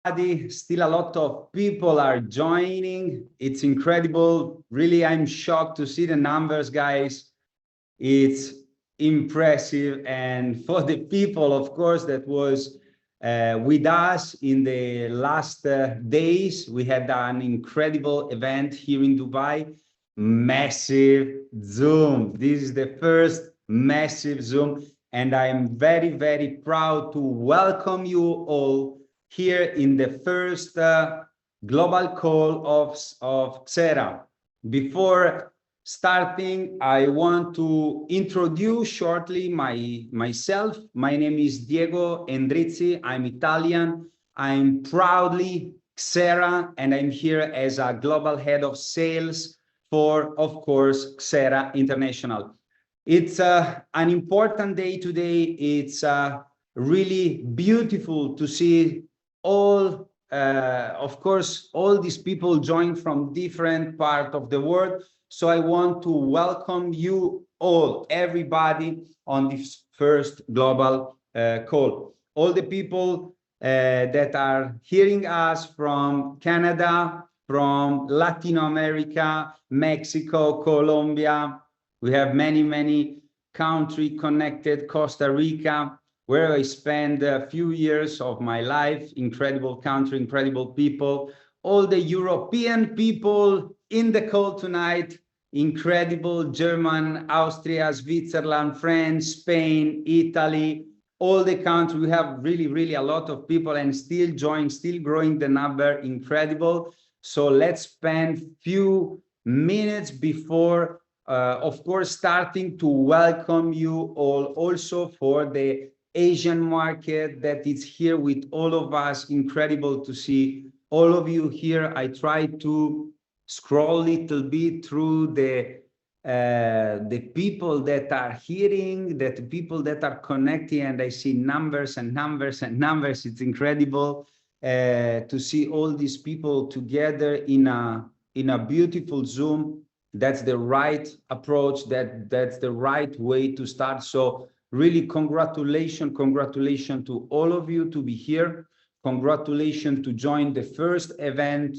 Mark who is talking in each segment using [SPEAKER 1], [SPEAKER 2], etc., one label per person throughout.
[SPEAKER 1] Still a lot of people are joining. It's incredible. Really, I'm shocked to see the numbers, guys. It's impressive. And for the people, of course, that was with us in the last days, we had an incredible event here in Dubai. Massive Zoom. This is the first massive Zoom. And I'm very, very proud to welcome you all here in the first global call of XERA. Before starting, I want to introduce shortly myself. My name is Diego Endrizzi. I'm Italian. I'm proudly XERA, and I'm here as a global head of sales for, of course, XERA International. It's an important day today. It's really beautiful to see all, of course, all these people join from different parts of the world. So I want to welcome you all, everybody, on this first global call. All the people that are hearing us from Canada, from Latin America, Mexico, Colombia. We have many countries connected, Costa Rica, where I spent a few years of my life. Incredible country, incredible people. All the European people in the call tonight, incredible. German, Austria, Switzerland, France, Spain, Italy, all the countries. We have really a lot of people and still join, still growing the number, incredible. So let's spend few minutes before, of course, starting to welcome you all also for the Asian market that is here with all of us. Incredible to see all of you here. I try to scroll a little bit through the people that are hearing, that the people that are connecting, and I see numbers and numbers and numbers. It's incredible to see all these people together in a beautiful Zoom. That's the right approach. That's the right way to start. So really, congratulations to all of you to be here. Congratulations to join the first event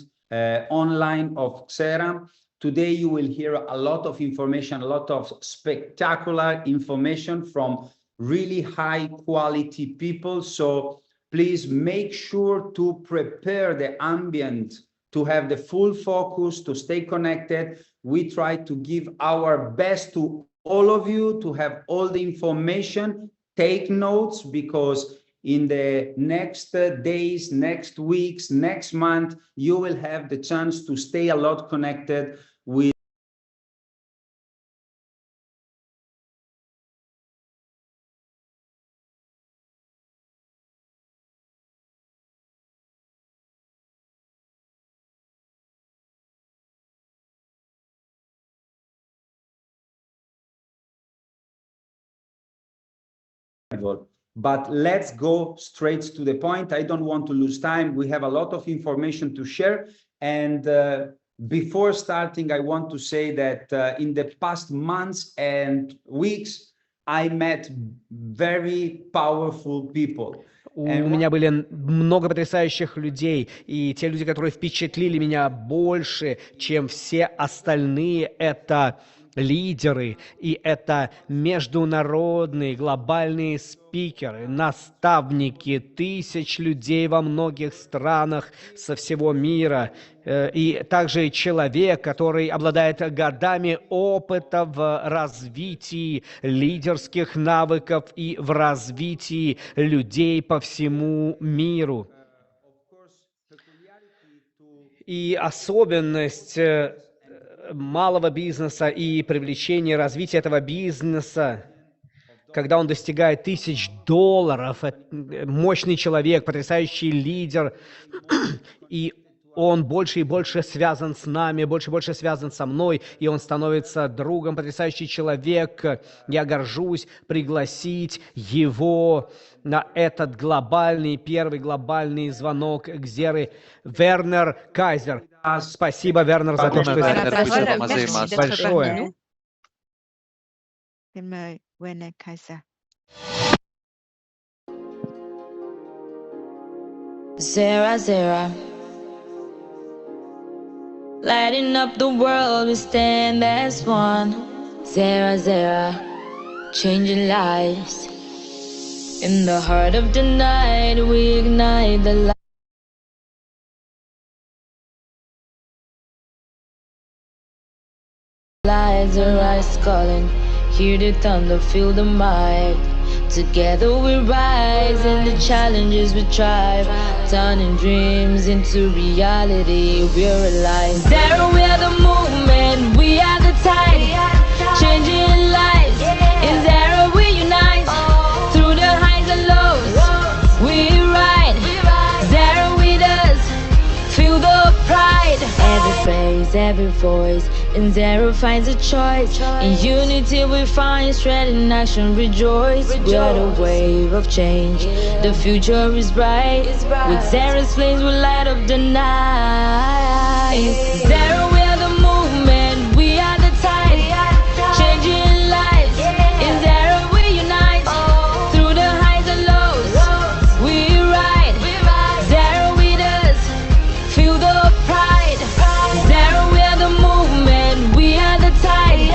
[SPEAKER 1] online of XERA. Today, you will hear a lot of information, a lot of spectacular information from really high quality people. So please make sure to prepare the ambient, to have the full focus, to stay connected. We try to give our best to all of you to have all the information. Take notes, because in the next days, next weeks, next month, you will have the chance to stay a lot connected with But let's go straight to the point. I don't want to lose time. We have a lot of information to share. And before starting, I want to say that in the past months and weeks, I met very powerful people.
[SPEAKER 2] У меня были много потрясающих людей, и те люди, которые впечатлили меня больше, чем все остальные, это лидеры, и это международные глобальные спикеры, наставники тысяч людей во многих странах со всего мира, и также человек, который обладает годами опыта в развитии лидерских навыков и в развитии людей по всему миру. И особенность малого бизнеса и привлечение развития этого бизнеса, когда он достигает $1000, мощный человек, потрясающий лидер, и он больше и больше связан с нами, больше и больше связан со мной, и он становится другом, потрясающий человек. Я горжусь пригласить его на этот глобальный, первый глобальный звонок XERA. Вернер Кайзер. Спасибо, Вернер, за то, что здесь. Большое.
[SPEAKER 3] XERA, XERA. Lighting up the world, we stand as one. XERA, XERA. Changing lives. In the heart of the night, we ignite the light. Lights are eyes calling. Hear the thunder, feel the might. Together we rise, and the challenges we thrive, turning dreams into reality. We're alive. XERA, we are the movement, we are the tide, changing lives. In XERA we unite, through the highs and lows, we ride. XERA with us, feel the pride. Every face, every voice, in XERA finds a choice. In unity we find strength, in action rejoice. We are the wave of change, the future is bright. With XERA's flames we light up the night. XERA, we are the movement, we are the tide, changing lives. In XERA we unite, through the highs and lows, we ride. XERA with us, feel the pride. XERA, we are the movement, we are the tide,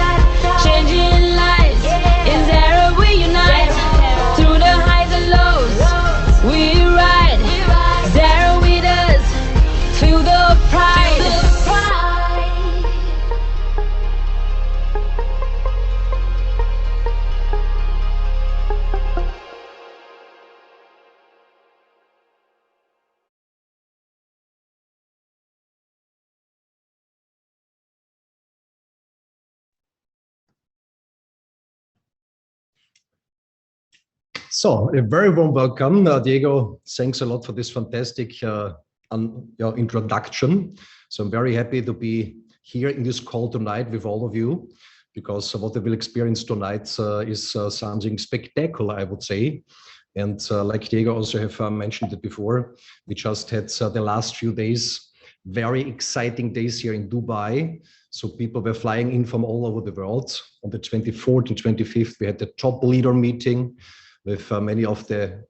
[SPEAKER 3] changing lives. In XERA we unite, through the highs and lows, we ride. XERA with us, feel the pride.
[SPEAKER 4] So, a very warm welcome, Diego. Thanks a lot for this fantastic introduction. So I'm very happy to be here in this call tonight with all of you, because what we will experience tonight is something spectacular, I would say. And like Diego also have mentioned it before, we just had the last few days, very exciting days here in Dubai. So people were flying in from all over the world. On the 24th and 25th, we had the top leader meeting with many of the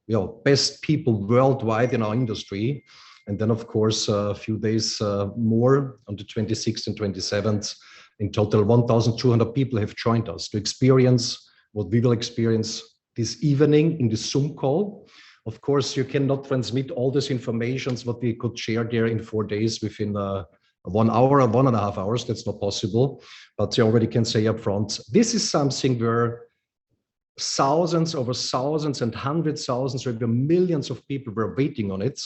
[SPEAKER 4] best people worldwide in our industry. And then, of course, a few days more on the 26th and 27th. In total, 1,200 people have joined us to experience what we will experience this evening in the Zoom call. Of course, you cannot transmit all this information, what we could share there in 4 days within 1 hour or 1.5 hours. That's not possible. But you already can say up front, this is something where thousands over thousands and hundreds of thousands or even millions of people were waiting on it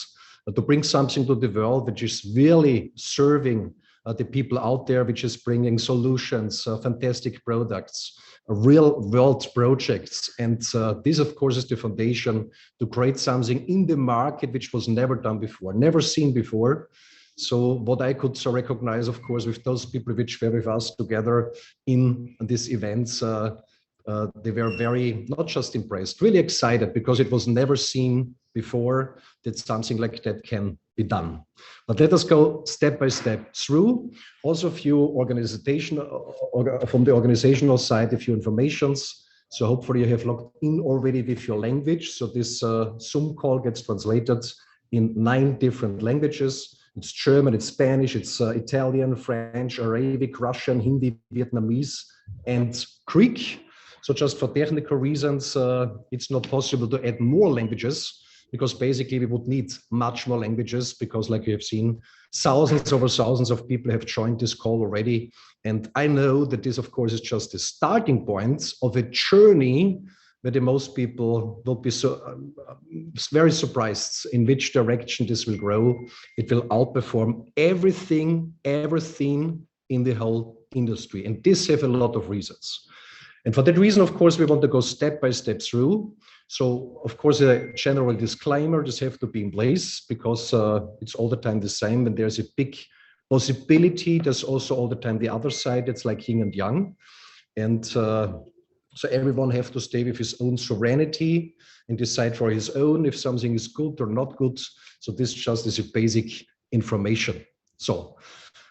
[SPEAKER 4] to bring something to the world which is really serving the people out there, which is bringing solutions, fantastic products, real world projects. And this, of course, is the foundation to create something in the market which was never done before, never seen before. So what I could recognize, of course, with those people which were with us together in these events, they were very, not just impressed, really excited, because it was never seen before that something like that can be done. But let us go step by step through. Also, a few from the organizational side, a few informations. So hopefully you have logged in already with your language. So this Zoom call gets translated in 9 different languages. It's German, it's Spanish, it's Italian, French, Arabic, Russian, Hindi, Vietnamese, and Greek. So just for technical reasons, it's not possible to add more languages, because basically we would need much more languages, because like you have seen, thousands over thousands of people have joined this call already. And I know that this, of course, is just the starting point of a journey where the most people will be very surprised in which direction this will grow. It will outperform everything ever seen in the whole industry. And this have a lot of reasons. And for that reason, of course, we want to go step by step through. So, of course, a general disclaimer, this have to be in place, because it's all the time the same. When there's a big possibility, there's also all the time the other side. It's like yin and yang. And so everyone have to stay with his own serenity and decide for his own if something is good or not good. So this just is a basic information. So,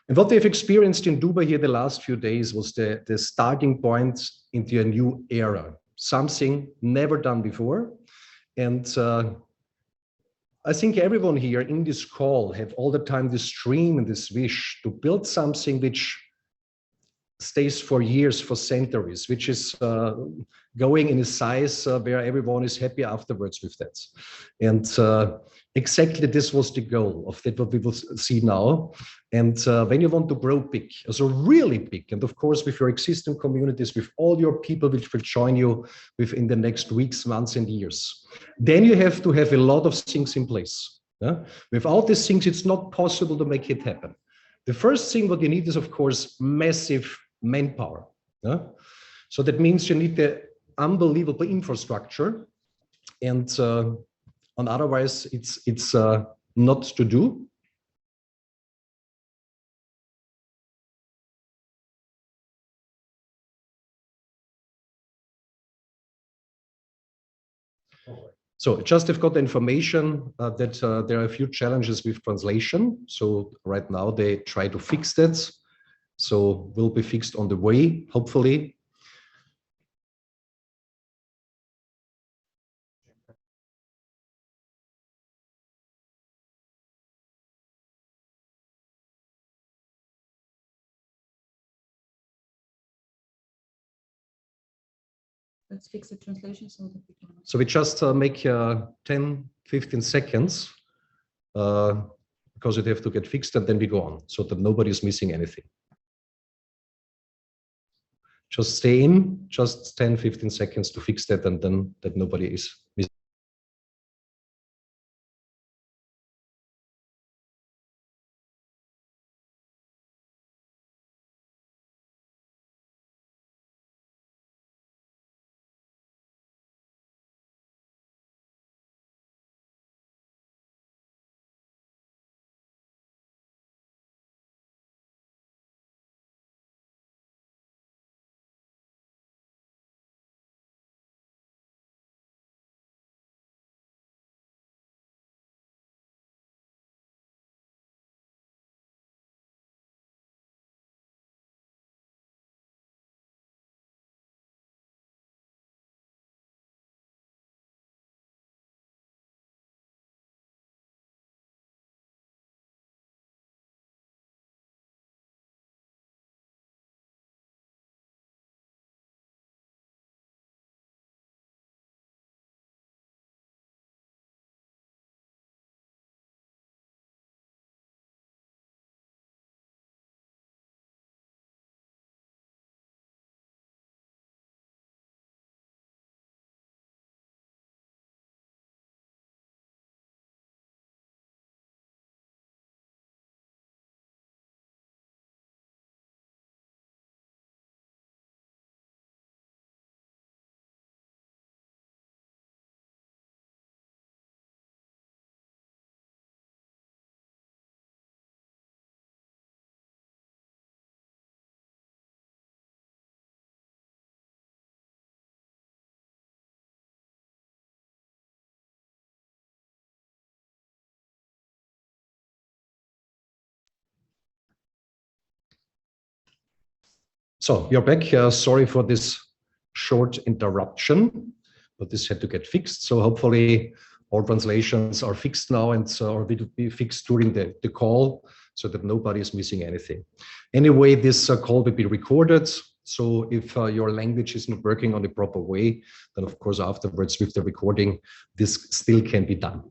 [SPEAKER 4] and what they've experienced in Dubai here the last few days was the starting point into a new era, something never done before. And I think everyone here in this call had all the time this dream and this wish to build something which stays for years, for centuries, which is going in a size where everyone is happy afterwards with that. And exactly this was the goal of that, what we will see now. And when you want to grow big, so really big, and of course with your existing communities, with all your people which will join you within the next weeks, months and years, then you have to have a lot of things in place. Yeah? Without these things, it's not possible to make it happen. The first thing what you need is, of course, massive manpower. Yeah? So that means you need the unbelievable infrastructure, and otherwise it's not to do. So just have got the information that there are a few challenges with translation. So right now they try to fix that. So will be fixed on the way, hopefully.
[SPEAKER 5] Let's fix the translation so that we can.
[SPEAKER 4] So we just make 10, 15 seconds because it have to get fixed, and then we go on so that nobody is missing anything. Just stay in, just 10, 15 seconds to fix that, and then that nobody is missing. So you're back. Sorry for this short interruption, but this had to get fixed. So hopefully all translations are fixed now, and or will be fixed during the call so that nobody is missing anything. Anyway, this call will be recorded. So if your language is not working on the proper way, then of course afterwards with the recording, this still can be done.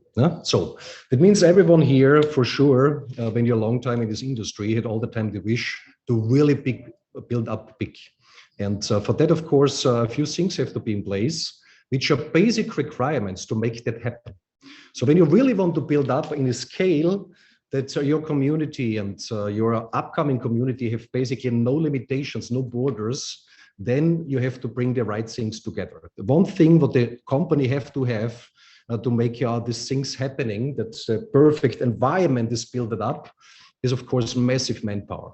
[SPEAKER 4] So that means everyone here for sure, when you're a long time in this industry, had all the time the wish to really build up big. And for that, of course, a few things have to be in place, which are basic requirements to make that happen. So when you really want to build up in a scale that your community and your upcoming community have basically no limitations, no borders, then you have to bring the right things together. The one thing what the company have to make these things happening, that the perfect environment is built up, is of course massive manpower.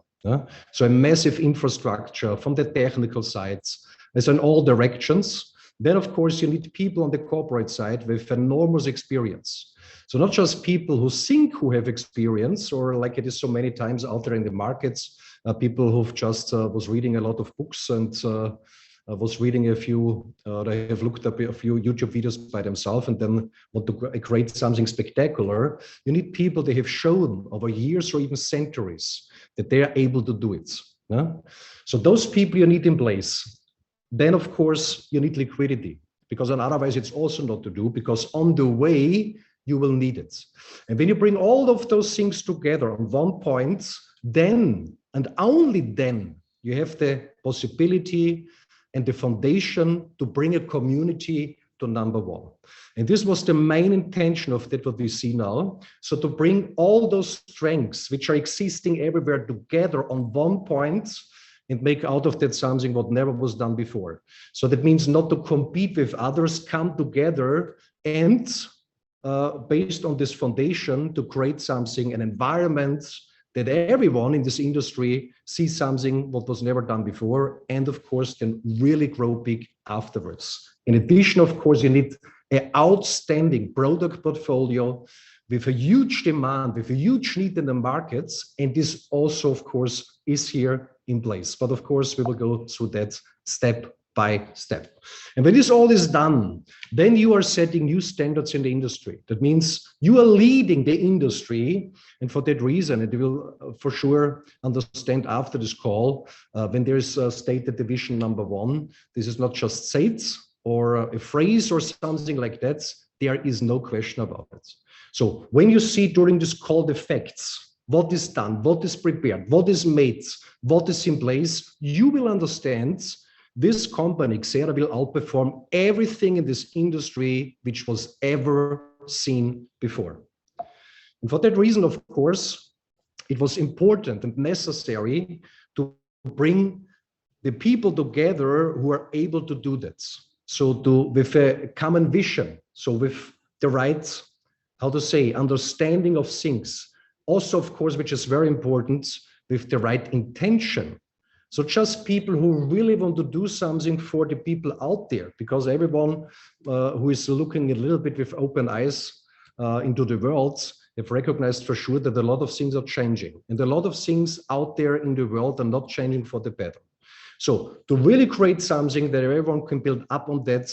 [SPEAKER 4] So a massive infrastructure from the technical sides, as in all directions. Then of course you need people on the corporate side with enormous experience. So not just people who think who have experience, or like it is so many times out there in the markets, people who've just was reading a lot of books and was reading a few, they have looked up a few YouTube videos by themselves and then want to create something spectacular, you need people that have shown over years or even centuries that they are able to do it. Yeah? So those people you need in place. Then, of course, you need liquidity, because otherwise it's also not to do, because on the way, you will need it. And when you bring all of those things together on one point, then, and only then, you have the possibility and the foundation to bring a community to number one. And this was the main intention of that, what we see now. So to bring all those strengths which are existing everywhere together on one point and make out of that something what never was done before. So that means not to compete with others, come together and based on this foundation to create something, an environment that everyone in this industry sees something what was never done before, and of course can really grow big afterwards. In addition, of course, you need an outstanding product portfolio with a huge demand, with a huge need in the markets, and this also, of course, is here in place. But of course, we will go through that step by step. And when this all is done, then you are setting new standards in the industry. That means you are leading the industry. And for that reason, and you will for sure understand after this call, when there is stated division number one, this is not just said or a phrase or something like that. There is no question about it. So when you see during this call the facts, what is done, what is prepared, what is made, what is in place, you will understand this company, XERA, will outperform everything in this industry which was ever seen before. And for that reason, of course, it was important and necessary to bring the people together who are able to do that. So with a common vision, so with the right, how to say, understanding of things. Also, of course, which is very important, with the right intention. So just people who really want to do something for the people out there, because everyone who is looking a little bit with open eyes into the world have recognized for sure that a lot of things are changing, and a lot of things out there in the world are not changing for the better. So to really create something that everyone can build up on that,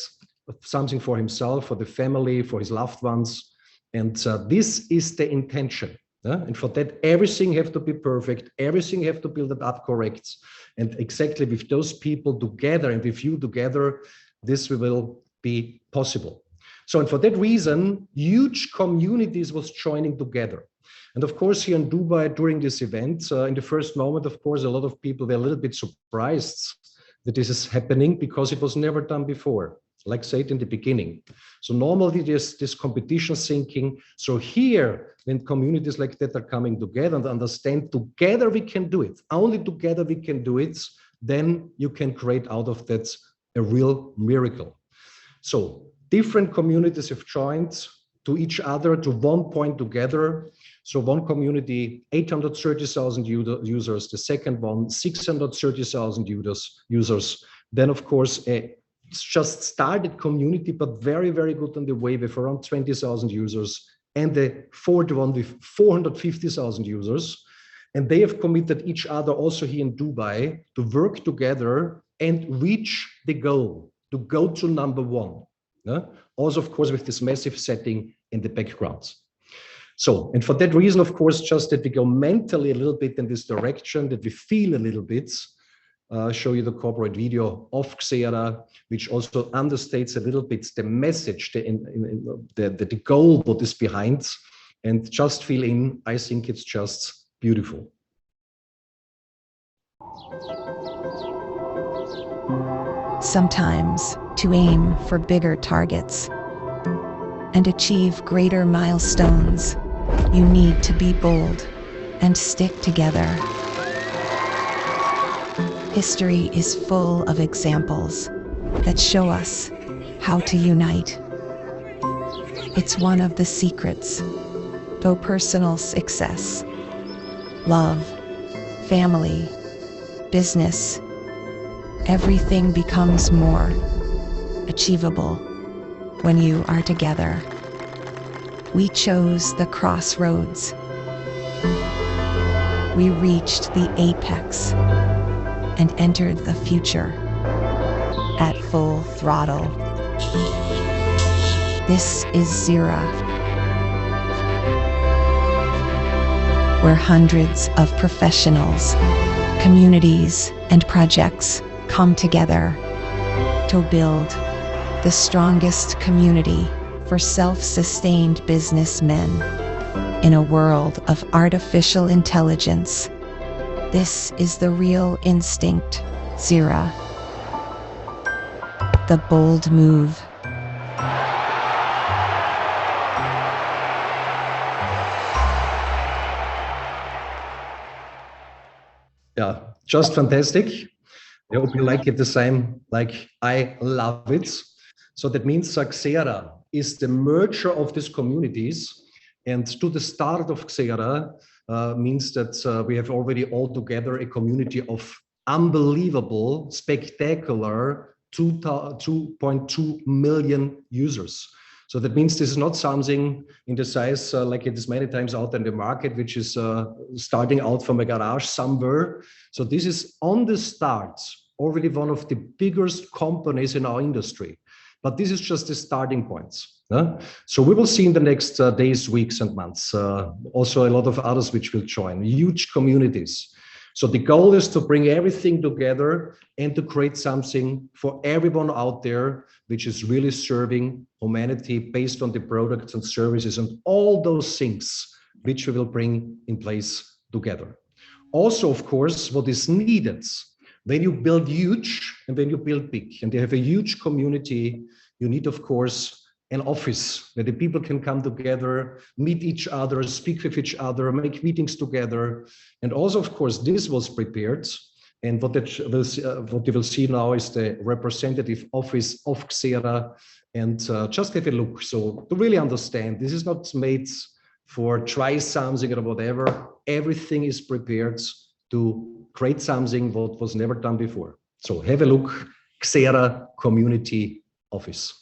[SPEAKER 4] something for himself, for the family, for his loved ones. And this is the intention. And for that, everything have to be perfect. Everything have to build it up correct. And exactly with those people together and with you together, this will be possible. So, and for that reason, huge communities was joining together. And of course, here in Dubai, during this event, in the first moment, of course, a lot of people were a little bit surprised that this is happening because it was never done before, like said in the beginning. So normally there's this competition thinking. So here, when communities like that are coming together and understand together we can do it, only together we can do it, then you can create out of that a real miracle. So different communities have joined to each other to one point together. So one community, 830,000 users, the second one, 630,000 users. Then of course, it's just started community, but very, very good on the way with around 20,000 users, and the fourth one with 450,000 users. And they have committed each other also here in Dubai to work together and reach the goal, to go to number one. Yeah? Also, of course, with this massive setting in the background. So, and for that reason, of course, just that we go mentally a little bit in this direction, that we feel a little bit, show you the corporate video of XERA, which also understates a little bit the message, the goal, what is behind, and just feel in. I think it's just beautiful.
[SPEAKER 6] Sometimes to aim for bigger targets and achieve greater milestones, you need to be bold and stick together. History is full of examples that show us how to unite. It's one of the secrets to personal success. Love, family, business, everything becomes more achievable when you are together. We chose the crossroads. We reached the apex and entered the future. at full throttle. This is XERA, where hundreds of professionals, communities, and projects come together to build the strongest community for self-sustained businessmen in a world of artificial intelligence. This is the real instinct, XERA. The bold move.
[SPEAKER 4] Yeah, just fantastic. I hope you like it the same like I love it. So that means XERA is the merger of these communities, and to the start of XERA means that we have already all together a community of unbelievable, spectacular 2.2 million users. So that means this is not something in the size like it is many times out in the market, which is starting out from a garage somewhere. So this is on the start already one of the biggest companies in our industry. But this is just the starting points. So we will see in the next days, weeks, and months. Also a lot of others which will join, huge communities. So the goal is to bring everything together and to create something for everyone out there, which is really serving humanity based on the products and services and all those things which we will bring in place together. Also, of course, what is needed when you build huge and when you build big and you have a huge community, you need, of course, an office where the people can come together, meet each other, speak with each other, make meetings together. And also, of course, this was prepared. And what you will see now is the representative office of XERA. And just have a look. So to really understand, this is not made for try something or whatever. Everything is prepared to create something what was never done before. So have a look, XERA Community Office.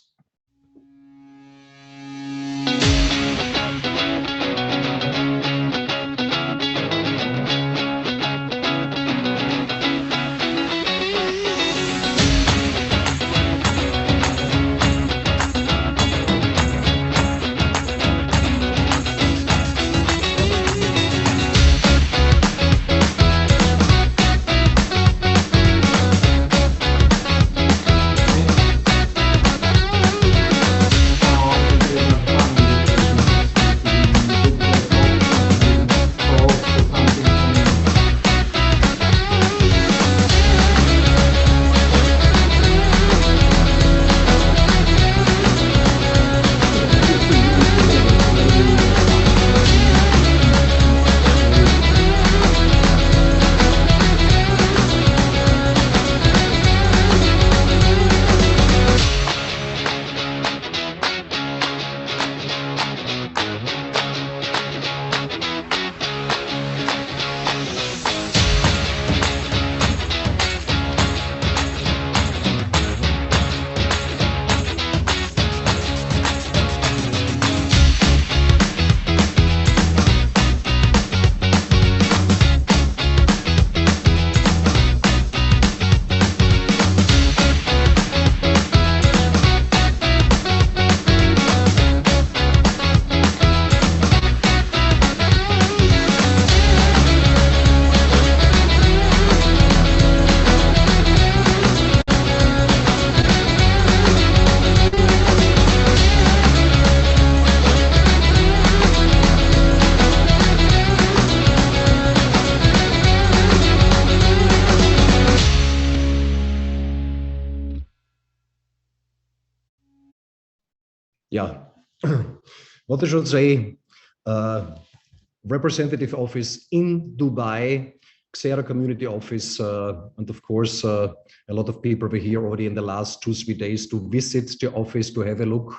[SPEAKER 4] Yeah, what I should say, representative office in Dubai, XERA community office, and of course, a lot of people were here already in the last 2-3 days to visit the office, to have a look.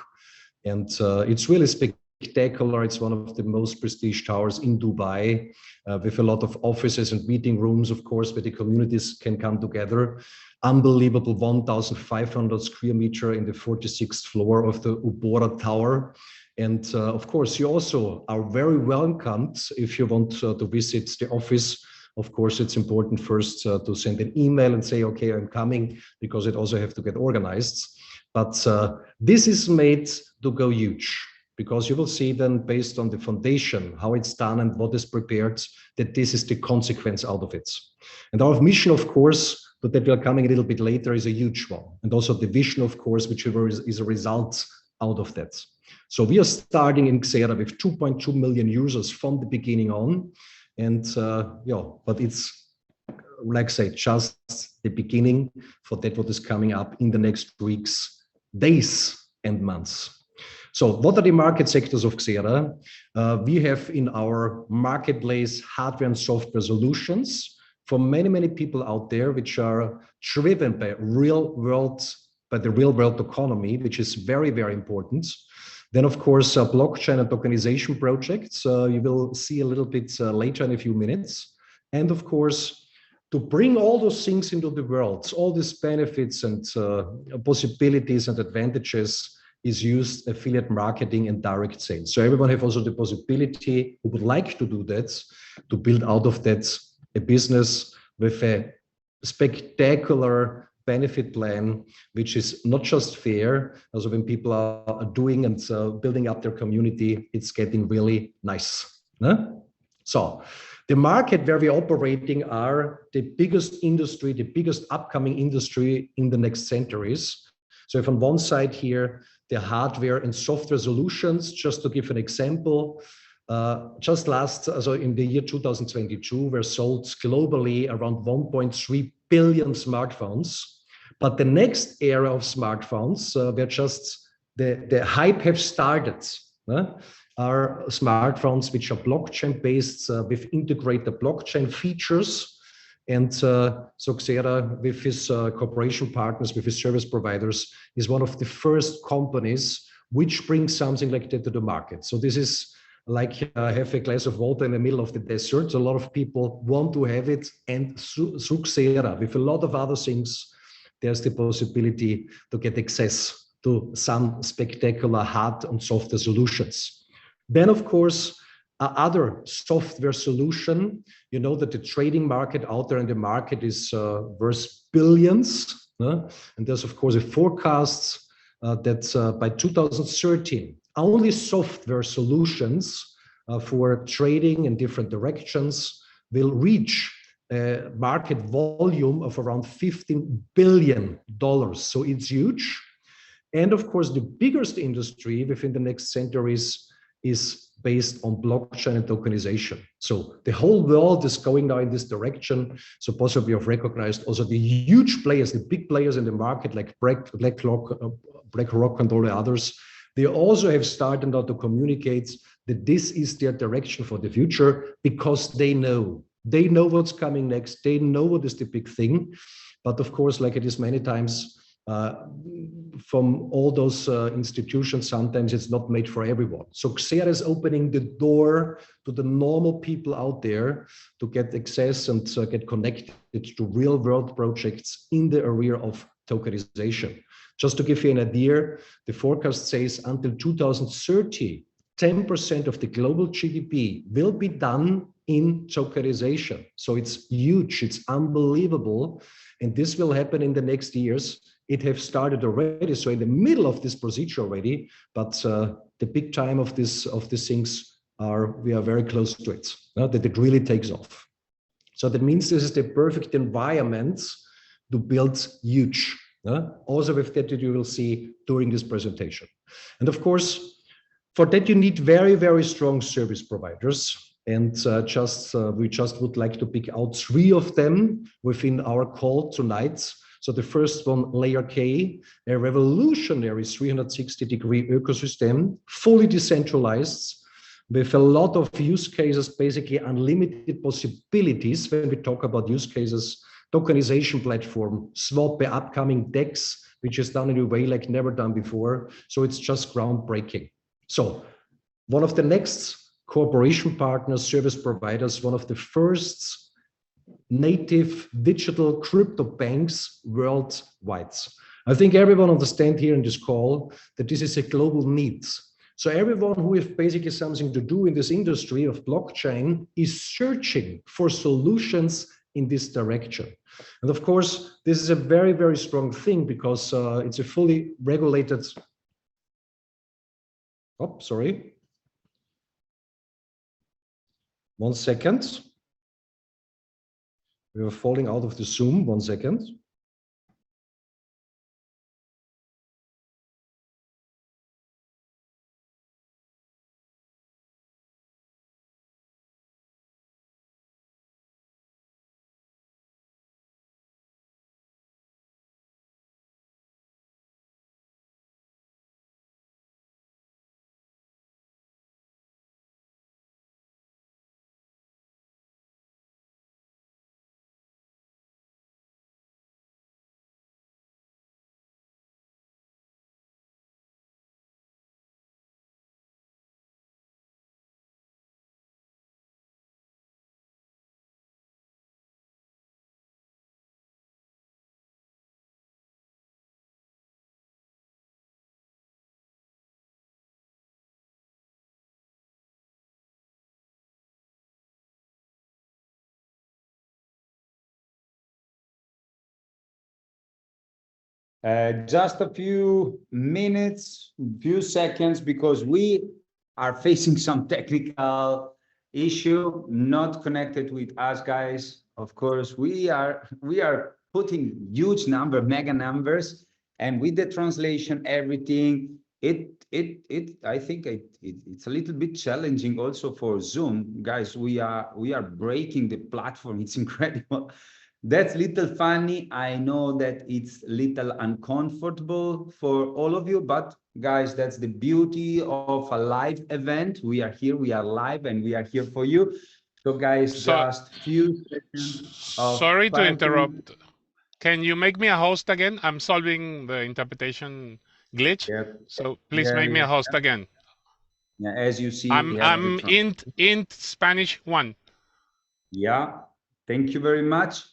[SPEAKER 4] And it's really spectacular. It's one of the most prestige towers in Dubai, with a lot of offices and meeting rooms, of course, where the communities can come together. Unbelievable 1,500 square meter in the 46th floor of the Ubora Tower. And of course, you also are very welcomed if you want to visit the office Of course, it's important first to send an email and say, okay, I'm coming, because it also have to get organized. But this is made to go huge, because you will see then, based on the foundation, how it's done and what is prepared, that this is the consequence out of it. And our mission, of course, but that we are coming a little bit later, is a huge one. And also the vision, of course, which is a result out of that. So we are starting in XERA with 2.2 million users from the beginning on. And yeah, but it's, like I say, just the beginning for that what is coming up in the next weeks, days and months. So what are the market sectors of XERA? We have in our marketplace hardware and software solutions for many, many people out there, which are driven by the real world economy, which is very, very important. Then, of course, blockchain and tokenization projects, you will see a little bit later in a few minutes. And of course, to bring all those things into the world, all these benefits and possibilities and advantages, is used affiliate marketing and direct sales. So everyone have also the possibility, who would like to do that, to build out of that a business with a spectacular benefit plan, which is not just fair. Also, when people are doing and building up their community, it's getting really nice. So the market where we're operating are the biggest industry, the biggest upcoming industry in the next centuries. So if on one side here, the hardware and software solutions, just to give an example, so in the year 2022, were sold globally around 1.3 billion smartphones. But the next era of smartphones, where just the hype have started, are smartphones which are blockchain based with integrated blockchain features. And so XERA, with his cooperation partners, with his service providers, is one of the first companies which brings something like that to the market. So this is like have a glass of water in the middle of the desert. A lot of people want to have it, and through XERA, with a lot of other things, there's the possibility to get access to some spectacular hard and software solutions. Then, of course, other software solution, you know that the trading market out there in the market is worth billions. And there's, of course, a forecast that by 2013, only software solutions for trading in different directions will reach a market volume of around $15 billion. So it's huge. And of course, the biggest industry within the next centuries is based on blockchain and tokenization. So the whole world is going now in this direction. So possibly you've recognized also the huge players, the big players in the market, like BlackRock and all the others. They also have started now to communicate that this is their direction for the future, because they know what's coming next. They know what is the big thing. But of course, like it is many times, from all those institutions, sometimes it's not made for everyone. So XERA is opening the door to the normal people out there to get access and get connected to real world projects in the area of tokenization. Just to give you an idea, the forecast says until 2030, 10% of the global GDP will be done in tokenization. So it's huge, it's unbelievable. And this will happen in the next years. It have started already, so in the middle of this procedure already, but the big time of these things we are very close to it, that it really takes off. So that means this is the perfect environment to build huge. Also with that you will see during this presentation. And of course, for that you need very, very strong service providers. And we just would like to pick out 3 of them within our call tonight. So the first one, Layer K, a revolutionary 360-degree ecosystem, fully decentralized, with a lot of use cases, basically unlimited possibilities. When we talk about use cases, tokenization platform, swap by upcoming DEX, which is done in a way like never done before. So it's just groundbreaking. So one of the next cooperation partners, service providers, one of the first native digital crypto banks worldwide. I think everyone understands here in this call that this is a global need. So everyone who has basically something to do in this industry of blockchain is searching for solutions in this direction. And of course, this is a very, very strong thing because it's a fully regulated. Oh, sorry. 1 second. We were falling out of the Zoom. 1 second.
[SPEAKER 1] Just a few minutes, few seconds, because we are facing some technical issue not connected with us, guys. Of course, we are putting huge number, mega numbers, and with the translation, everything, I think it's a little bit challenging also for Zoom, guys. We are breaking the platform. It's incredible. That's little funny. I know that it's little uncomfortable for all of you, but guys, that's the beauty of a live event. We are here, we are live, and we are here for you. So guys, just few seconds of
[SPEAKER 7] sorry to interrupt. Can you make me a host again? I'm solving the interpretation glitch.
[SPEAKER 1] Yep.
[SPEAKER 7] So please make me a host again.
[SPEAKER 1] Yeah, as you see,
[SPEAKER 7] I'm int Spanish 1.
[SPEAKER 1] Yeah, thank you very much.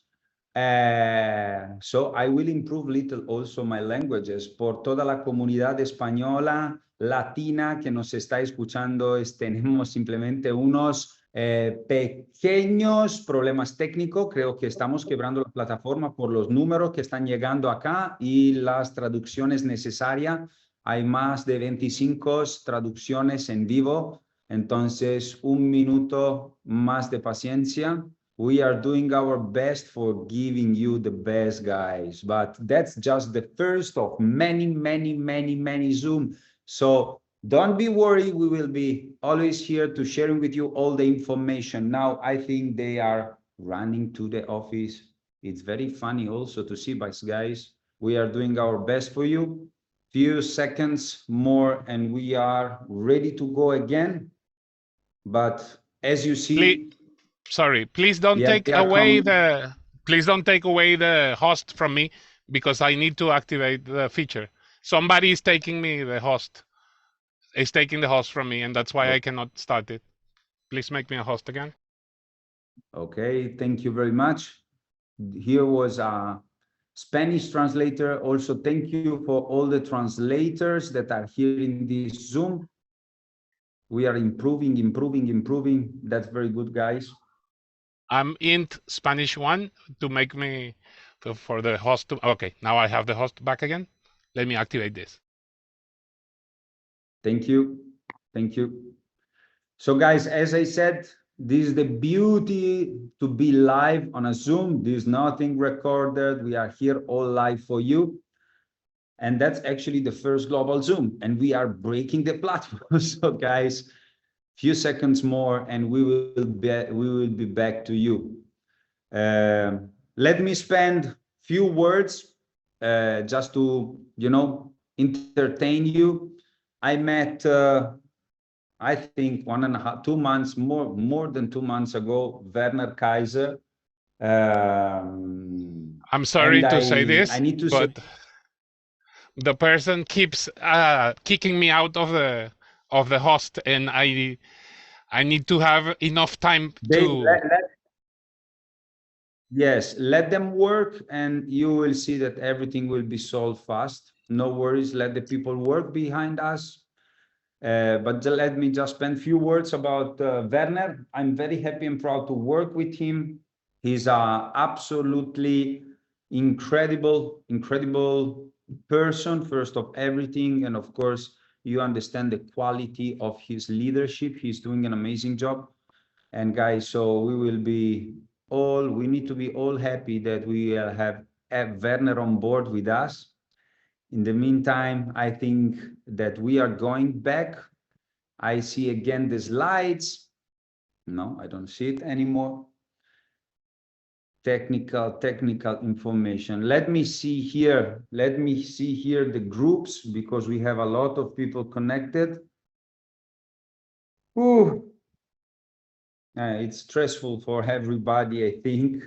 [SPEAKER 1] So I will improve little also my languages por toda la comunidad española, latina que nos está escuchando. Tenemos simplemente unos pequeños problemas técnicos. Creo que estamos quebrando la plataforma por los números que están llegando acá y las traducciones necesarias. Hay más de 25 traducciones en vivo. Entonces, 1 minuto más de paciencia. We are doing our best for giving you the best, guys, but that's just the first of many, many, many, many Zoom. So don't be worried. We will be always here to sharing with you all the information. Now, I think they are running to the office. It's very funny also to see, guys. We are doing our best for you. Few seconds more, and we are ready to go again. But as you see,
[SPEAKER 7] please don't take away the host from me, because I need to activate the feature. Somebody is taking me the host. Is taking the host from me, and that's why I cannot start it. Please make me a host again.
[SPEAKER 1] Okay, thank you very much. Here was a Spanish translator. Also, thank you for all the translators that are here in this Zoom. We are improving. That's very good, guys.
[SPEAKER 7] I'm int Spanish 1 to make me for the host. Okay, now I have the host back again. Let me activate this.
[SPEAKER 1] Thank you. So guys, as I said, this is the beauty to be live on a Zoom. There's nothing recorded. We are here all live for you. And that's actually the first global Zoom, and we are breaking the platform. So guys, few seconds more and we will be back to you. Let me spend few words just to, entertain you. I met I think 1.5, 2 months, more than 2 months ago, Werner Kaiser.
[SPEAKER 7] I'm sorry to say this, but the person keeps kicking me out of the host, and I need to have enough time to.
[SPEAKER 1] Yes, let them work, and you will see that everything will be solved fast. No worries. Let the people work behind us. But let me just spend a few words about Werner. I'm very happy and proud to work with him. He's a absolutely incredible person, first of everything. And of course, you understand the quality of his leadership. He's doing an amazing job. And guys, so we need to be all happy that we have Werner on board with us. In the meantime, I think that we are going back. I see again the slides. No, I don't see it anymore. Technical information. Let me see here the groups, because we have a lot of people connected. Ooh. It's stressful for everybody, I think.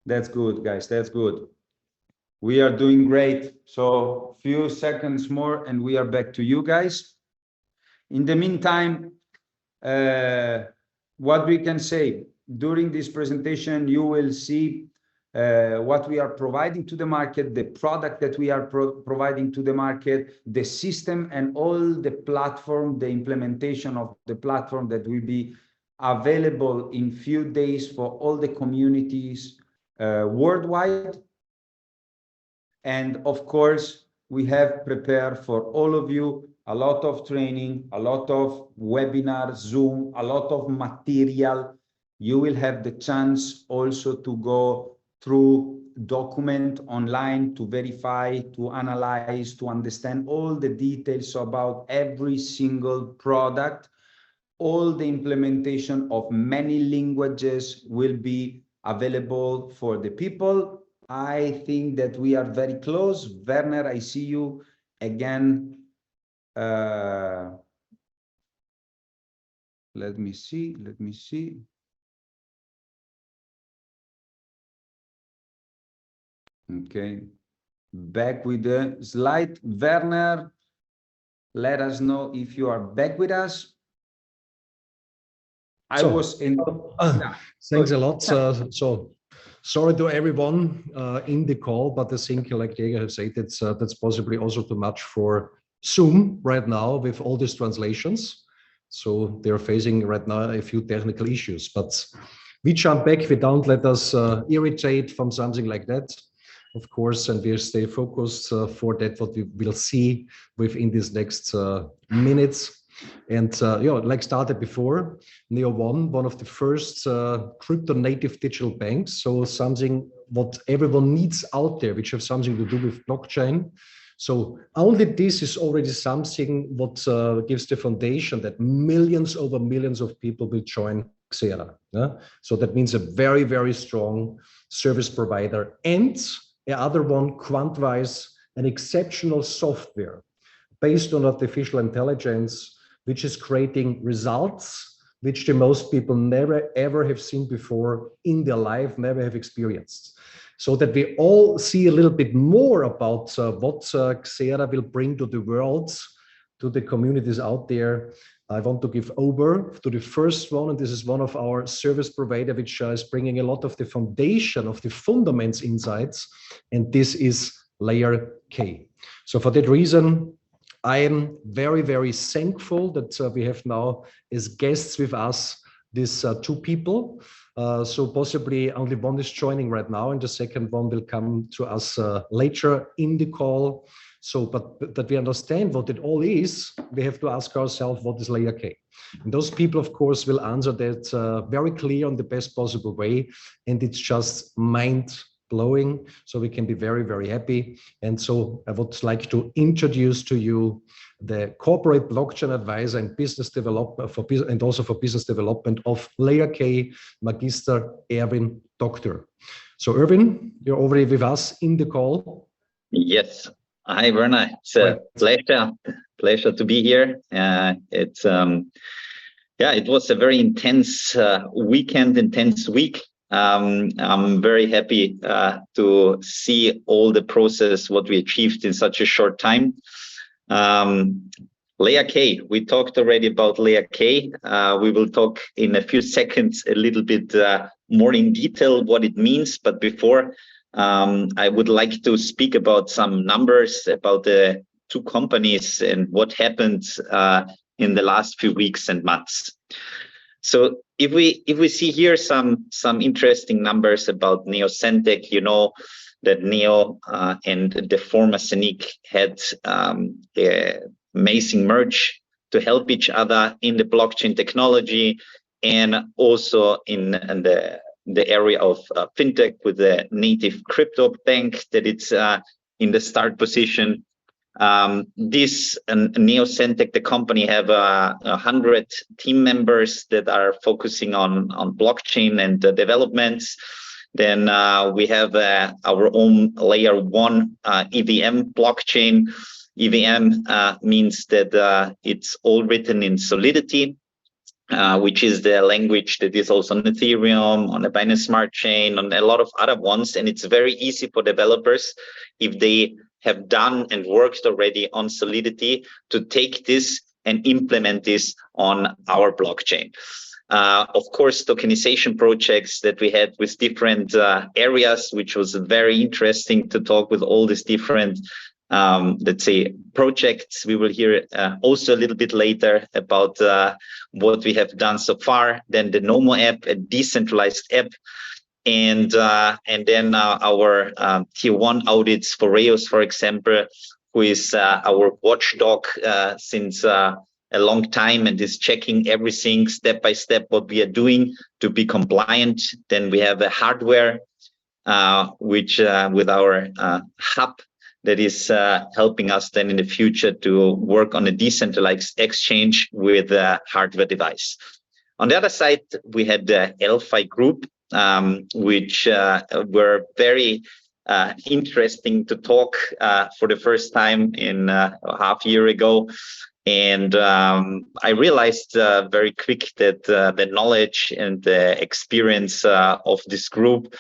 [SPEAKER 1] That's good, guys. That's good. We are doing great. So few seconds more and we are back to you guys. In the meantime, what we can say during this presentation, you will see what we are providing to the market, the product that we are providing to the market, the system and all the platform, the implementation of the platform that will be available in few days for all the communities worldwide. And of course, we have prepared for all of you a lot of training, a lot of webinars, Zoom, a lot of material. You will have the chance also to go through document online to verify, to analyze, to understand all the details about every single product. All the implementation of many languages will be available for the people. I think that we are very close. Werner, I see you again. Let me see. Okay, back with the slide. Werner, let us know if you are back with us.
[SPEAKER 4] Thanks a lot. So sorry to everyone in the call, but I think, like Diego has said, that's possibly also too much for Zoom right now with all these translations. So they're facing right now a few technical issues, but we jump back. We don't let us irritate from something like that, of course, and we'll stay focused for that, what we will see within these next minutes. And like started before, Neo1, one of the first crypto native digital banks. So something what everyone needs out there, which have something to do with blockchain. So only this is already something what gives the foundation that millions over millions of people will join XERA. Yeah? So that means a very, very strong service provider, and the other one, Quantwise, an exceptional software based on artificial intelligence, which is creating results which the most people never ever have seen before in their life, never have experienced. So that we all see a little bit more about what XERA will bring to the world, to the communities out there. I want to give over to the first one, and this is one of our service provider, which is bringing a lot of the foundation of the fundaments insights, and this is Layer K. So for that reason, I am very, very thankful that we have now as guests with us these two people. So possibly only one is joining right now, and the second one will come to us later in the call. So, but that we understand what it all is, we have to ask ourselves, what is Layer K? And those people, of course, will answer that very clear on the best possible way. And it's just mind-blowing. So we can be very, very happy. And so I would like to introduce to you the corporate blockchain advisor and business development and also for business development of Layer K, Magister Erwin Doctor. So Erwin, you're already with us in the call.
[SPEAKER 8] Yes. Hi, Werner. It's a pleasure to be here. It was a very intense weekend, intense week. I'm very happy to see all the process, what we achieved in such a short time. Layer K, we talked already about Layer K. We will talk in a few seconds a little bit more in detail what it means. But before, I would like to speak about some numbers, about the two companies and what happened in the last few weeks and months. So if we see here some interesting numbers about Neo Centec, you know that Neo and the former Scenic had an amazing merge to help each other in the blockchain technology and also in the area of fintech with the native crypto bank that it's in the start position. This Neo Centec, the company, have 100 team members that are focusing on blockchain and developments. Then we have our own layer 1 EVM blockchain. EVM means that it's all written in Solidity, which is the language that is also on Ethereum, on the Binance Smart Chain, on a lot of other ones. And it's very easy for developers, if they have done and worked already on Solidity, to take this and implement this on our blockchain. Of course, tokenization projects that we had with different areas, which was very interesting to talk with all these different let's say projects. We will hear also a little bit later about what we have done so far. Then the Nomo app, a decentralized app, and then our tier 1 audits for Reos, for example, who is our watchdog since a long time and is checking everything step by step what we are doing to be compliant. Then we have a hardware which with our hub that is helping us then in the future to work on a decentralized exchange with a hardware device. On the other side, we had the Elphi group, which were very interesting to talk for the first time in half year ago. And I realized very quick that the knowledge and the experience of this group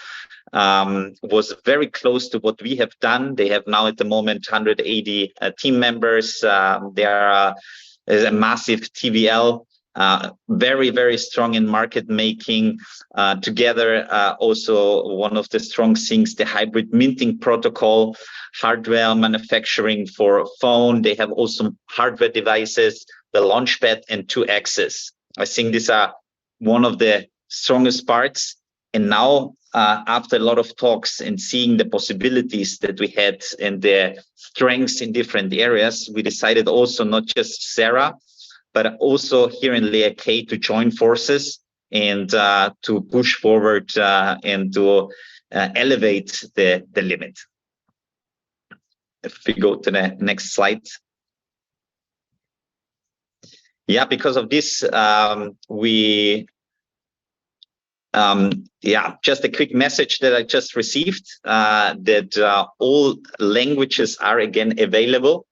[SPEAKER 8] was very close to what we have done. They have now at the moment 180 team members. They are a massive TVL, very, very strong in market making. Together, also one of the strong things, the hybrid minting protocol, hardware manufacturing for phone. They have also hardware devices, the Launchpad and 2Axis. I think these are one of the strongest parts. And now, after a lot of talks and seeing the possibilities that we had and the strengths in different areas, we decided also not just XERA, but also here in Layer K to join forces and to push forward and to elevate the limit. If we go to the next slide. Yeah, because of this, just a quick message that I just received, that all languages are again available.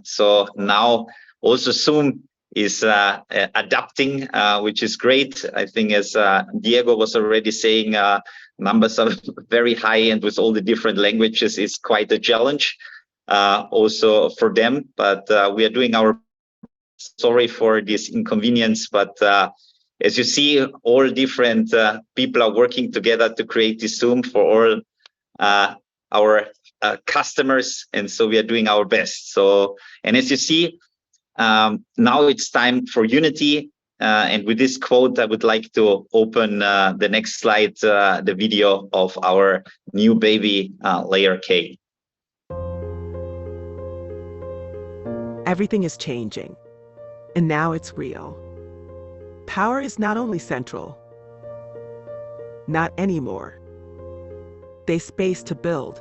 [SPEAKER 8] So now also Zoom is adapting, which is great. I think as Diego was already saying, numbers are very high, and with all the different languages is quite a challenge also for them. But we are doing our sorry for this inconvenience, but as you see, all different people are working together to create this Zoom for all our customers, and so we are doing our best. So, and as you see, now it's time for unity. And with this quote, I would like to open the next slide, the video of our new baby, Layer K.
[SPEAKER 9] Everything is changing, and now it's real. Power is not only central, not anymore. They space to build,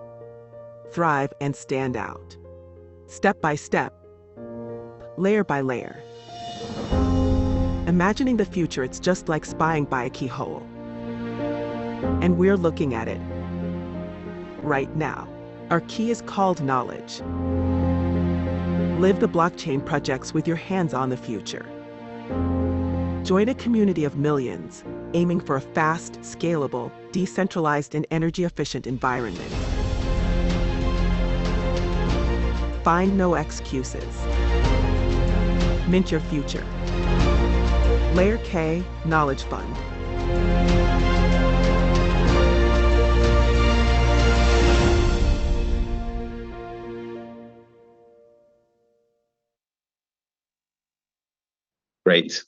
[SPEAKER 9] thrive, and stand out. Step by step, layer by layer. Imagining the future, it's just like spying by a keyhole. And we're looking at it right now. Our key is called knowledge. Live the blockchain projects with your hands on the future. Join a community of millions, aiming for a fast, scalable, decentralized, and energy-efficient environment. Find no excuses. Mint your future. Layer K Knowledge Fund.
[SPEAKER 8] Great.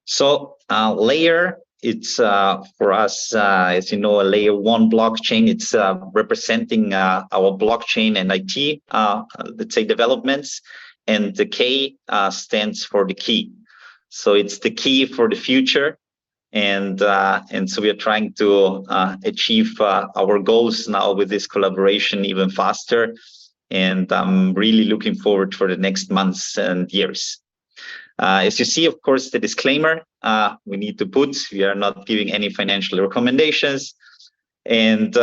[SPEAKER 8] So layer, it's for us, as you know, a layer 1 blockchain. It's representing our blockchain and IT, let's say, developments. And the K stands for the key. So it's the key for the future. And so we are trying to achieve our goals now with this collaboration even faster. And I'm really looking forward for the next months and years. As you see, of course, the disclaimer we need to put, we are not giving any financial recommendations. And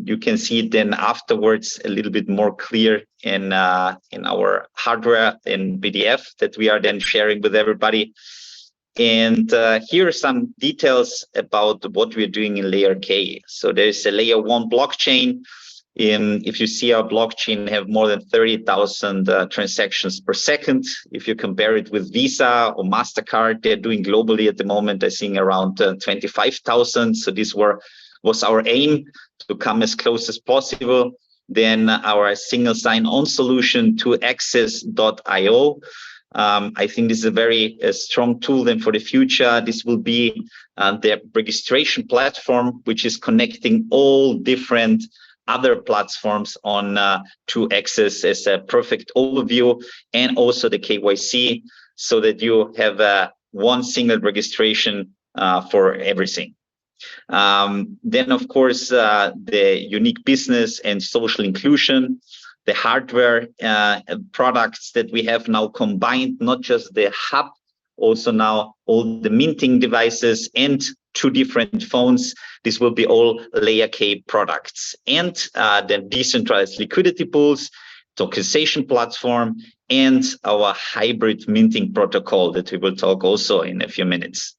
[SPEAKER 8] you can see it then afterwards a little bit more clear in our hardware in PDF that we are then sharing with everybody. And here are some details about what we're doing in layer K. So there's a layer 1 blockchain. If you see our blockchain have more than 30,000 transactions per second. If you compare it with Visa or MasterCard, they're doing globally at the moment, I think around 25,000. So this was our aim, to come as close as possible. Then our single sign-on solution to access.io. I think this is a very strong tool then for the future. This will be the registration platform, which is connecting all different other platforms on to access as a perfect overview, and also the KYC, so that you have one single registration for everything. Then, of course, the unique business and social inclusion, the hardware products that we have now combined, not just the hub, also now all the minting devices and 2 different phones. This will be all layer K products. And the decentralized liquidity pools, tokenization platform, and our hybrid minting protocol that we will talk also in a few minutes.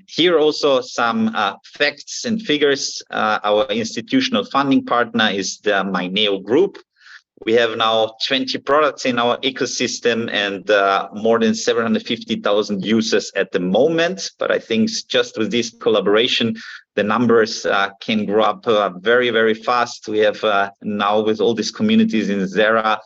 [SPEAKER 8] Here also some facts and figures. Our institutional funding partner is the Maineo Group. We have now 20 products in our ecosystem and more than 750,000 users at the moment. But I think just with this collaboration, the numbers can grow up very, very fast. We have now, with all these communities in XERA,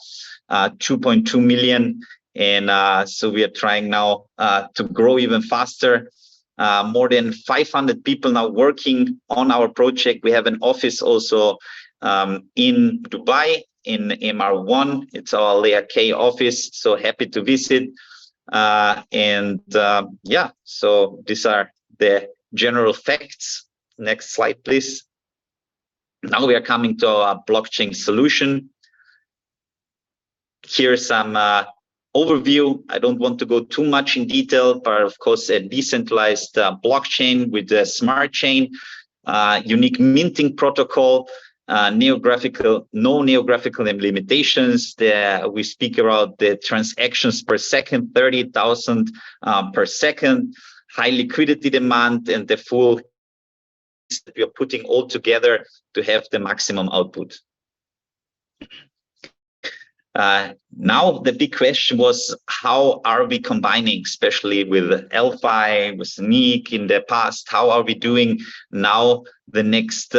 [SPEAKER 8] 2.2 million. And so we are trying now to grow even faster. More than 500 people now working on our project. We have an office also in Dubai, in MR1. It's our layer K office, so happy to visit. Yeah, so these are the general facts. Next slide, please. Now we are coming to our blockchain solution. Here's some overview. I don't want to go too much in detail, but of course a decentralized blockchain with a smart chain, unique minting protocol, no neographical limitations. We speak about the transactions per second, 30,000 per second, high liquidity demand, and the full we are putting all together to have the maximum output. Now the big question was, how are we combining, especially with Elfi, with Nick in the past? How are we doing now the next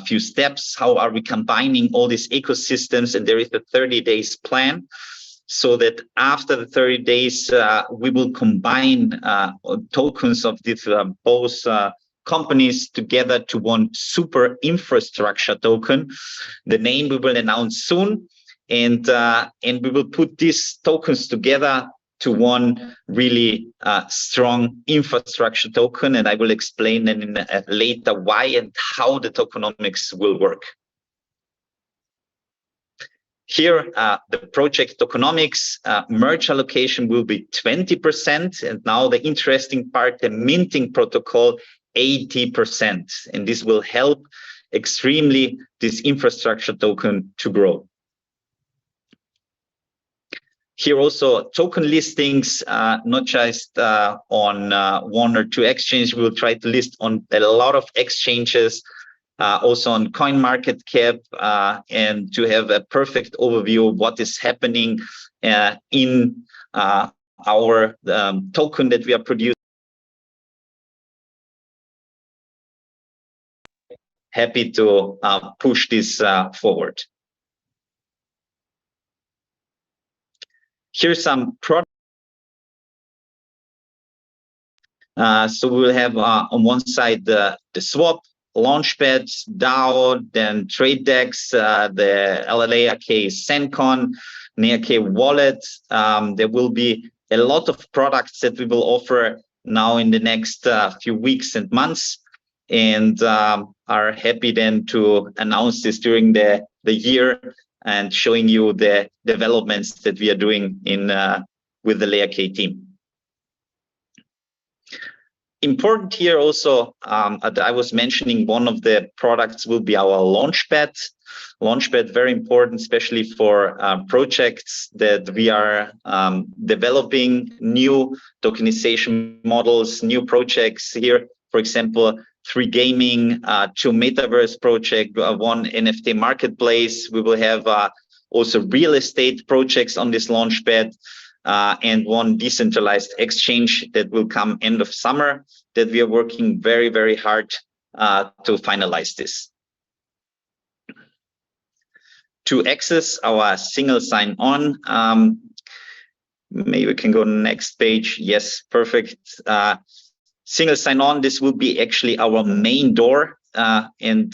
[SPEAKER 8] few steps? How are we combining all these ecosystems? And there is a 30 days plan, so that after the 30 days, we will combine tokens of these both companies together to one super infrastructure token. The name we will announce soon. And we will put these tokens together to one really strong infrastructure token. And I will explain then later why and how the tokenomics will work. Here, the project tokenomics merge allocation will be 20%. And now the interesting part, the minting protocol, 80%. And this will help extremely this infrastructure token to grow. Here also token listings, not just on 1 or 2 exchanges. We will try to list on a lot of exchanges, also on CoinMarketCap, and to have a perfect overview of what is happening in our token that we are producing. Happy to push this forward. Here's some product. So we'll have on one side the swap, launchpads, DAO, then trade decks, the LLARK Sencon, NEARK wallet. There will be a lot of products that we will offer now in the next few weeks and months, and are happy then to announce this during the year and showing you the developments that we are doing in with the LayerK team. Important here also, I was mentioning one of the products will be our Launchpad. Launchpad, very important, especially for projects that we are developing new tokenization models, new projects here. For example, 3 gaming, 2 metaverse project, 1 NFT marketplace. We will have also real estate projects on this Launchpad. And 1 decentralized exchange that will come end of summer, that we are working very, very hard to finalize this. To access our single sign-on, maybe we can go to the next page. Yes, perfect. Single sign-on, this will be actually our main door, and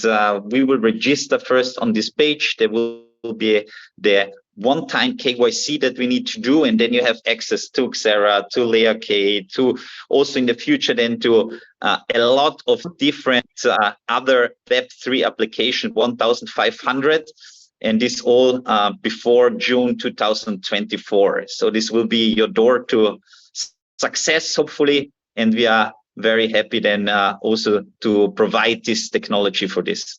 [SPEAKER 8] we will register first on this page. There will be the one-time KYC that we need to do, and then you have access to XERA, to LayerK, to also in the future then to a lot of different other Web3 applications, 1,500, and this all before June 2024. So this will be your door to success, hopefully, and we are very happy then also to provide this technology for this.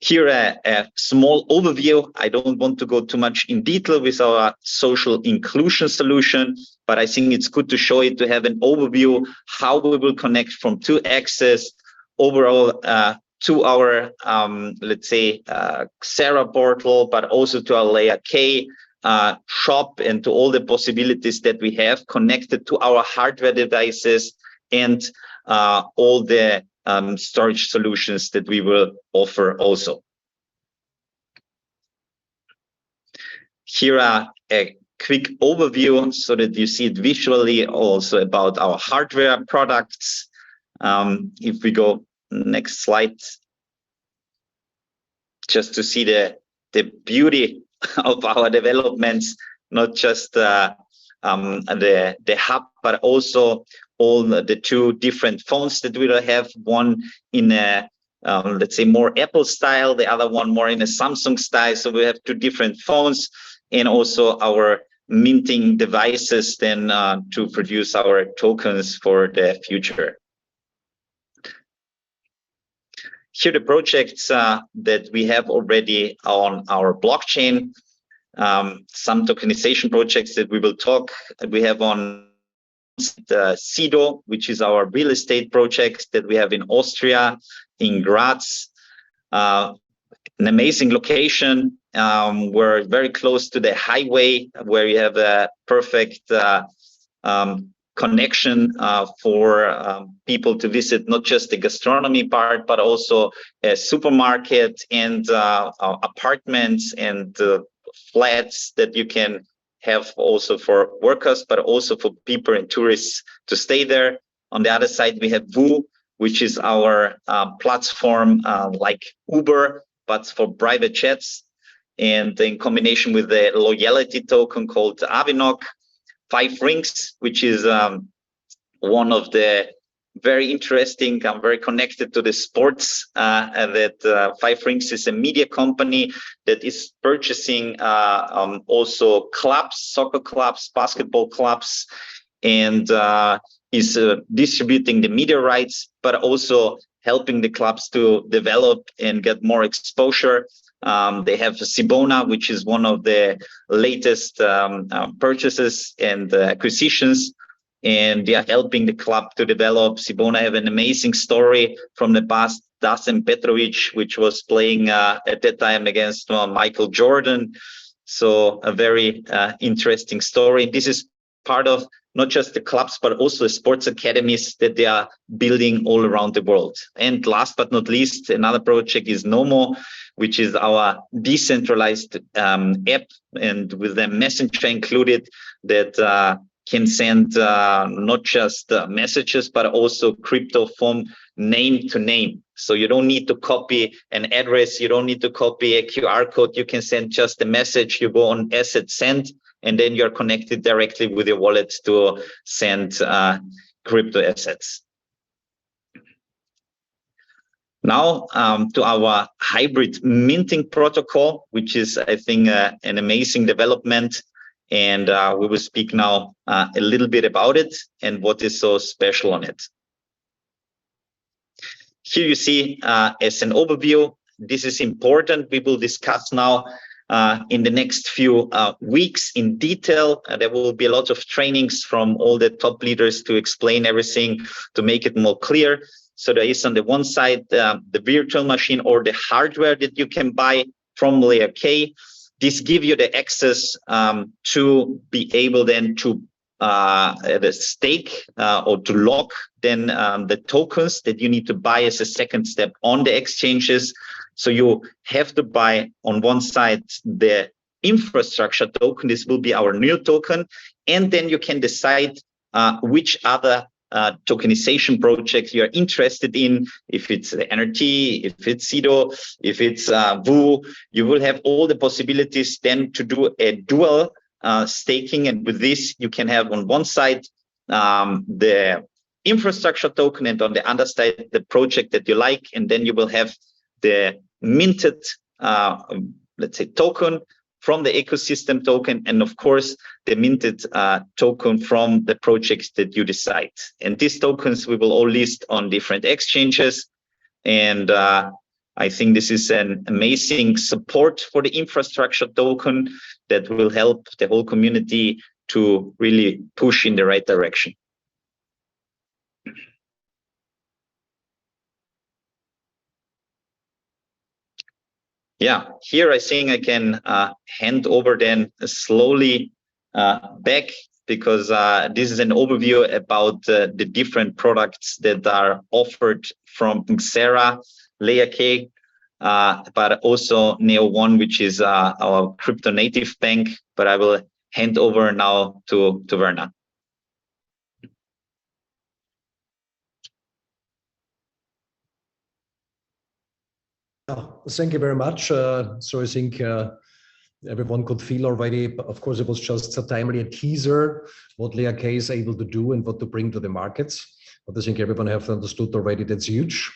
[SPEAKER 8] Here a small overview. I don't want to go too much in detail with our social inclusion solution, but I think it's good to show it, to have an overview how we will connect from to access overall to our let's say XERA portal, but also to our LayerK shop, and to all the possibilities that we have connected to our hardware devices, and all the storage solutions that we will offer also. Here are a quick overview so that you see it visually also about our hardware products. If we go next slide, just to see the beauty of our developments, not just the hub, but also all the 2 different phones that we will have, one in a let's say more Apple style, the other one more in a Samsung style. So we have 2 different phones, and also our minting devices then to produce our tokens for the future. Here are the projects that we have already on our blockchain. Some tokenization projects that we will talk. We have on the CEDO, which is our real estate project that we have in Austria, in Graz. An amazing location. We're very close to the highway, where you have a perfect connection for people to visit, not just the gastronomy part, but also a supermarket and apartments and flats that you can have also for workers, but also for people and tourists to stay there. On the other side, we have VU, which is our platform like Uber, but for private jets, and in combination with the loyalty token called Avinok. 5 Rings, which is one of the very interesting, I'm very connected to the sports, and that 5 Rings is a media company that is purchasing also clubs, soccer clubs, basketball clubs, and is distributing the media rights, but also helping the clubs to develop and get more exposure. They have Sibona, which is one of the latest purchases and acquisitions, and they are helping the club to develop. Sibona have an amazing story from the past. Dusan Petrovic, which was playing at that time against Michael Jordan. So a very interesting story. This is part of not just the clubs, but also the sports academies that they are building all around the world. And last but not least, another project is Nomo, which is our decentralized app, and with the messenger included that can send not just messages, but also crypto from name to name. So you don't need to copy an address, you don't need to copy a QR code, you can send just a message, you go on asset send, and then you're connected directly with your wallet to send crypto assets. Now to our hybrid minting protocol, which is, I think, an amazing development. And we will speak now a little bit about it and what is so special on it. Here you see as an overview, this is important. We will discuss now in the next few weeks in detail. There will be a lot of trainings from all the top leaders to explain everything, to make it more clear. So there is on the one side the virtual machine or the hardware that you can buy from Layer K. This gives you the access to be able then to stake or to lock then the tokens that you need to buy as a second step on the exchanges. So you have to buy on one side the infrastructure token. This will be our new token. And then you can decide which other tokenization project you're interested in. If it's the NRT, if it's CEDO, if it's VU, you will have all the possibilities then to do a dual staking. And with this, you can have on one side the infrastructure token, and on the other side, the project that you like. And then you will have the minted, let's say, token from the ecosystem token, and of course, the minted token from the projects that you decide. And these tokens we will all list on different exchanges. And I think this is an amazing support for the infrastructure token that will help the whole community to really push in the right direction. Yeah, here I think I can hand over then slowly back, because this is an overview about the different products that are offered from XERA, Layer K, but also Neo1, which is our crypto native bank. But I will hand over now to Werner.
[SPEAKER 4] Thank you very much. So I think everyone could feel already, of course, it was just a timely teaser what Layer K is able to do and what to bring to the markets. But I think everyone have understood already that's huge.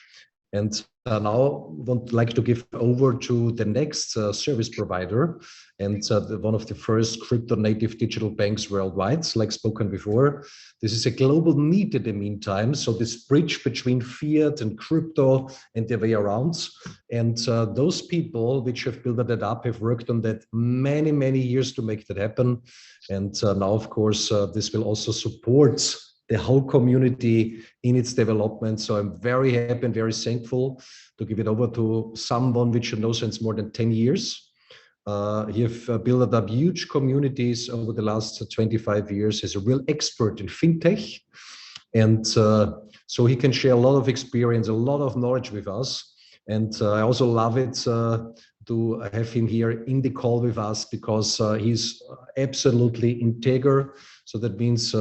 [SPEAKER 4] And now I would like to give over to the next service provider and one of the first crypto native digital banks worldwide, like spoken before. This is a global need in the meantime. So this bridge between fiat and crypto and the way around. And those people which have built that up have worked on that many, many years to make that happen. And now, of course, this will also support the whole community in its development. So I'm very happy and very thankful to give it over to someone which I know since more than 10 years. He have built up huge communities over the last 25 years. He's a real expert in fintech. And so he can share a lot of experience, a lot of knowledge with us. And I also love it to have him here in the call with us, because he's absolutely integral. So that means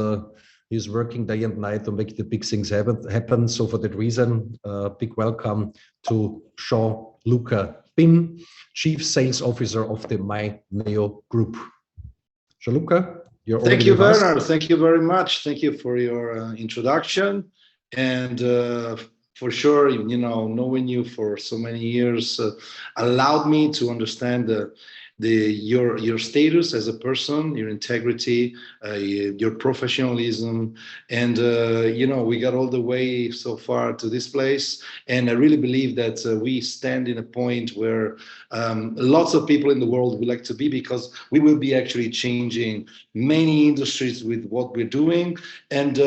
[SPEAKER 4] he's working day and night to make the big things happen. So for that reason, big welcome to Jean-Luc Pin, Chief Sales Officer of the MyNeo Group. Jean-Luc, you're already
[SPEAKER 10] Thank you, Werner. Thank you very much. Thank you for your introduction. And for sure, you know, knowing you for so many years allowed me to understand your status as a person, your integrity, your professionalism, and you know, we got all the way so far to this place. And I really believe that we stand in a point where lots of people in the world would like to be, because we will be actually changing many industries with what we're doing. And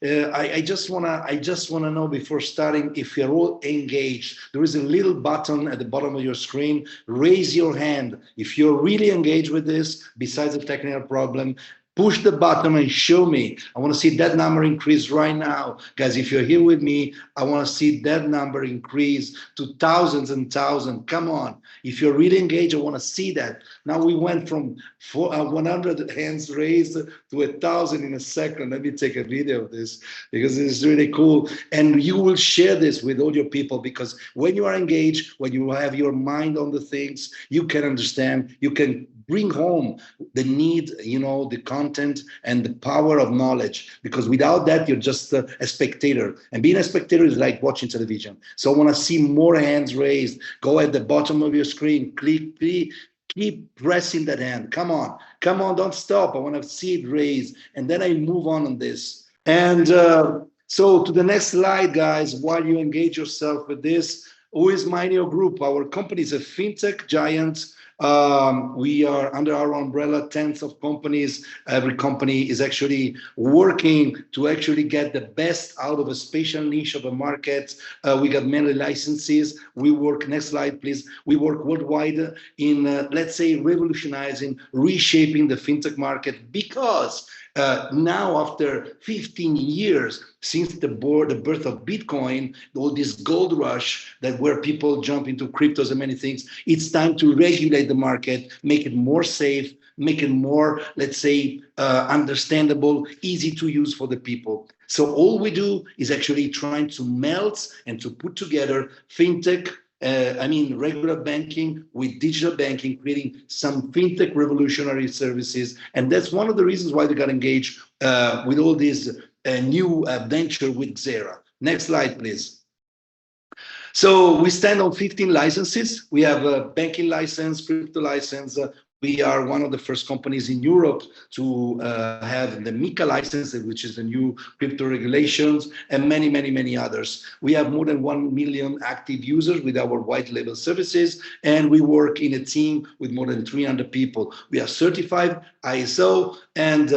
[SPEAKER 10] I just wanna know before starting, if you're all engaged. There is a little button at the bottom of your screen. Raise your hand if you're really engaged with this. Besides the technical problem, Push the button and show me. I want to see that number increase right now. Guys, if you're here with me, I want to see that number increase to thousands and thousands. Come on. If you're really engaged, I want to see that. Now we went from 100 hands raised to 1,000 in a second. Let me take a video of this because it's really cool. And you will share this with all your people, because when you are engaged, when you have your mind on the things, you can understand, you can bring home the need, the content and the power of knowledge, because without that, you're just a spectator. And being a spectator is like watching television. So I want to see more hands raised. Go at the bottom of your screen, click, keep pressing that hand. Come on, don't stop. I want to see it raised. And then I move on this. And so to the next slide, guys, while you engage yourself with this, who is Mineo Group? Our company is a fintech giant. We are under our umbrella, tens of companies. Every company is actually working to actually get the best out of a special niche of a market. We got many licenses. We work, next slide, please. We work worldwide in, let's say, revolutionizing, reshaping the fintech market, because now, after 15 years since the birth of Bitcoin, all this gold rush where people jump into cryptos and many things, it's time to regulate the market, make it more safe, make it more, let's say, understandable, easy to use for the people. So all we do is actually trying to melt and to put together fintech, regular banking with digital banking, creating some fintech revolutionary services. And that's one of the reasons why they got engaged with all this new venture with XERA. Next slide, please. So we stand on 15 licenses. We have a banking license, crypto license. We are one of the first companies in Europe to have the MiCA license, which is the new crypto regulations, and many, many, many others. We have more than 1 million active users with our white label services, and we work in a team with more than 300 people. We are certified ISO, and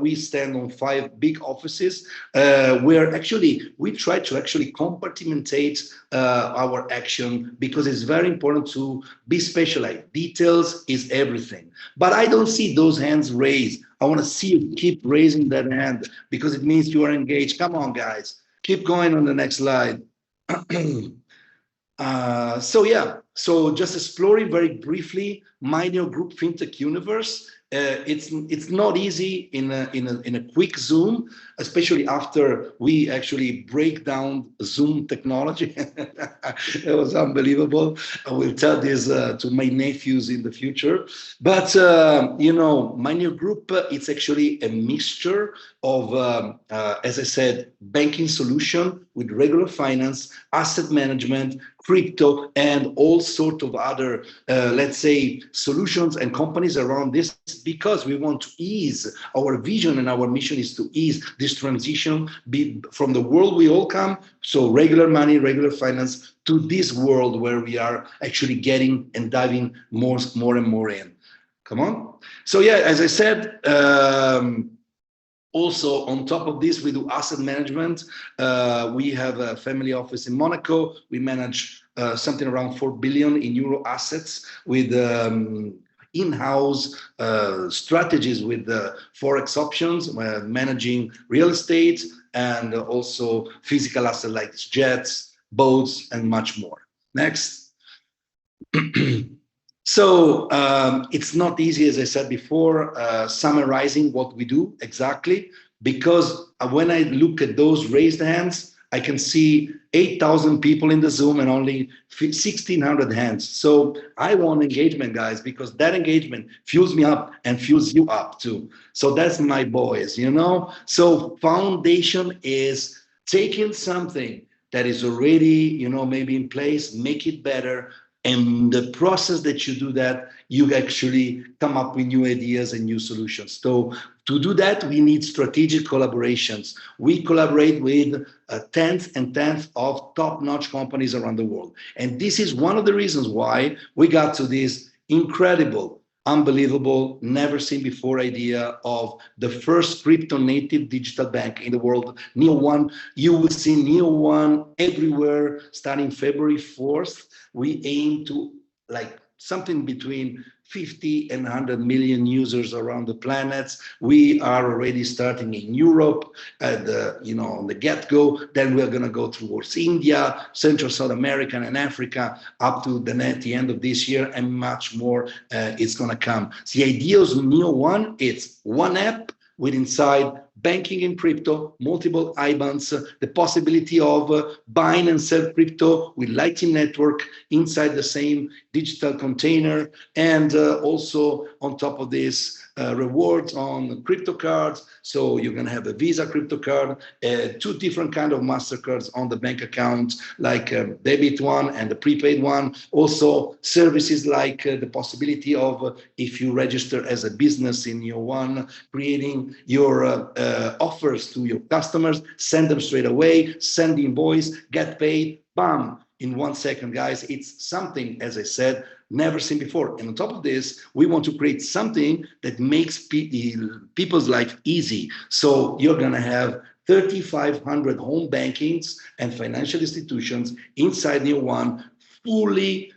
[SPEAKER 10] we stand on 5 big offices where actually we try to actually compartmentate our action, because it's very important to be specialized. Details is everything. But I don't see those hands raised. I want to see you keep raising that hand, because it means you are engaged. Come on, guys. Keep going on the next slide. So just exploring very briefly Mineo Group FinTech universe. It's not easy in a quick Zoom, especially after we actually break down Zoom technology. It was unbelievable. I will tell this to my nephews in the future. But Mineo Group, it's actually a mixture of, as I said, banking solution with regular finance, asset management, crypto, and all sorts of other, let's say, solutions and companies around this, because we want to ease. Our vision and our mission is to ease this transition from the world we all come, so regular money, regular finance, to this world where we are actually getting and diving more and more in. Come on. So yeah, as I said, also, on top of this, we do asset management. We have a family office in Monaco. We manage something around 4 billion in euro assets with in-house strategies with forex options, managing real estate, and also physical assets like jets, boats, and much more. Next. So it's not easy, as I said before, summarizing what we do exactly, because when I look at those raised hands, I can see 8,000 people in the Zoom and only 1,600 hands. So I want engagement, guys, because that engagement fuels me up and fuels you up too. So that's my boys, So foundation is taking something that is already, maybe in place, make it better. And the process that you do that, you actually come up with new ideas and new solutions. So to do that, we need strategic collaborations. We collaborate with tens of top-notch companies around the world. And this is one of the reasons why we got to this incredible, unbelievable, never seen before idea of the first crypto native digital bank in the world, Neo1. You will see Neo1 everywhere starting February 4th. We aim to something between 50 and 100 million users around the planet. We are already starting in Europe at the, on the get-go. Then we're going to go towards India, Central South America, and Africa up to the end of this year, and much more is going to come. The idea of Neo1, it's one app with inside banking in crypto, multiple IBANs, the possibility of buying and sell crypto with Lightning Network inside the same digital container, and also on top of this, rewards on crypto cards. So you're going to have a Visa crypto card, two different kind of MasterCards on the bank account, like debit one and the prepaid one. Also services like the possibility of, if you register as a business in Neo1, creating your offers to your customers, send them straight away, send the invoice, get paid, bam, in 1 second, guys. It's something, as I said, never seen before. And on top of this, we want to create something that makes people's life easy. So you're going to have 3,500 home bankings and financial institutions inside Neo1, fully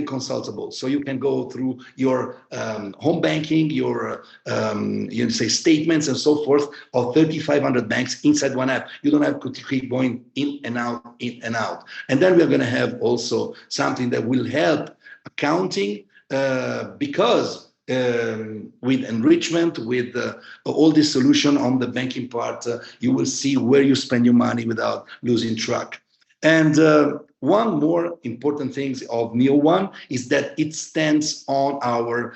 [SPEAKER 10] consultable. So you can go through your home banking, your statements and so forth of 3,500 banks inside one app. You don't have to keep going in and out. And then we're going to have also something that will help accounting, because with enrichment, with all this solution on the banking part, you will see where you spend your money without losing track. And one more important thing of Neo1 is that it stands on our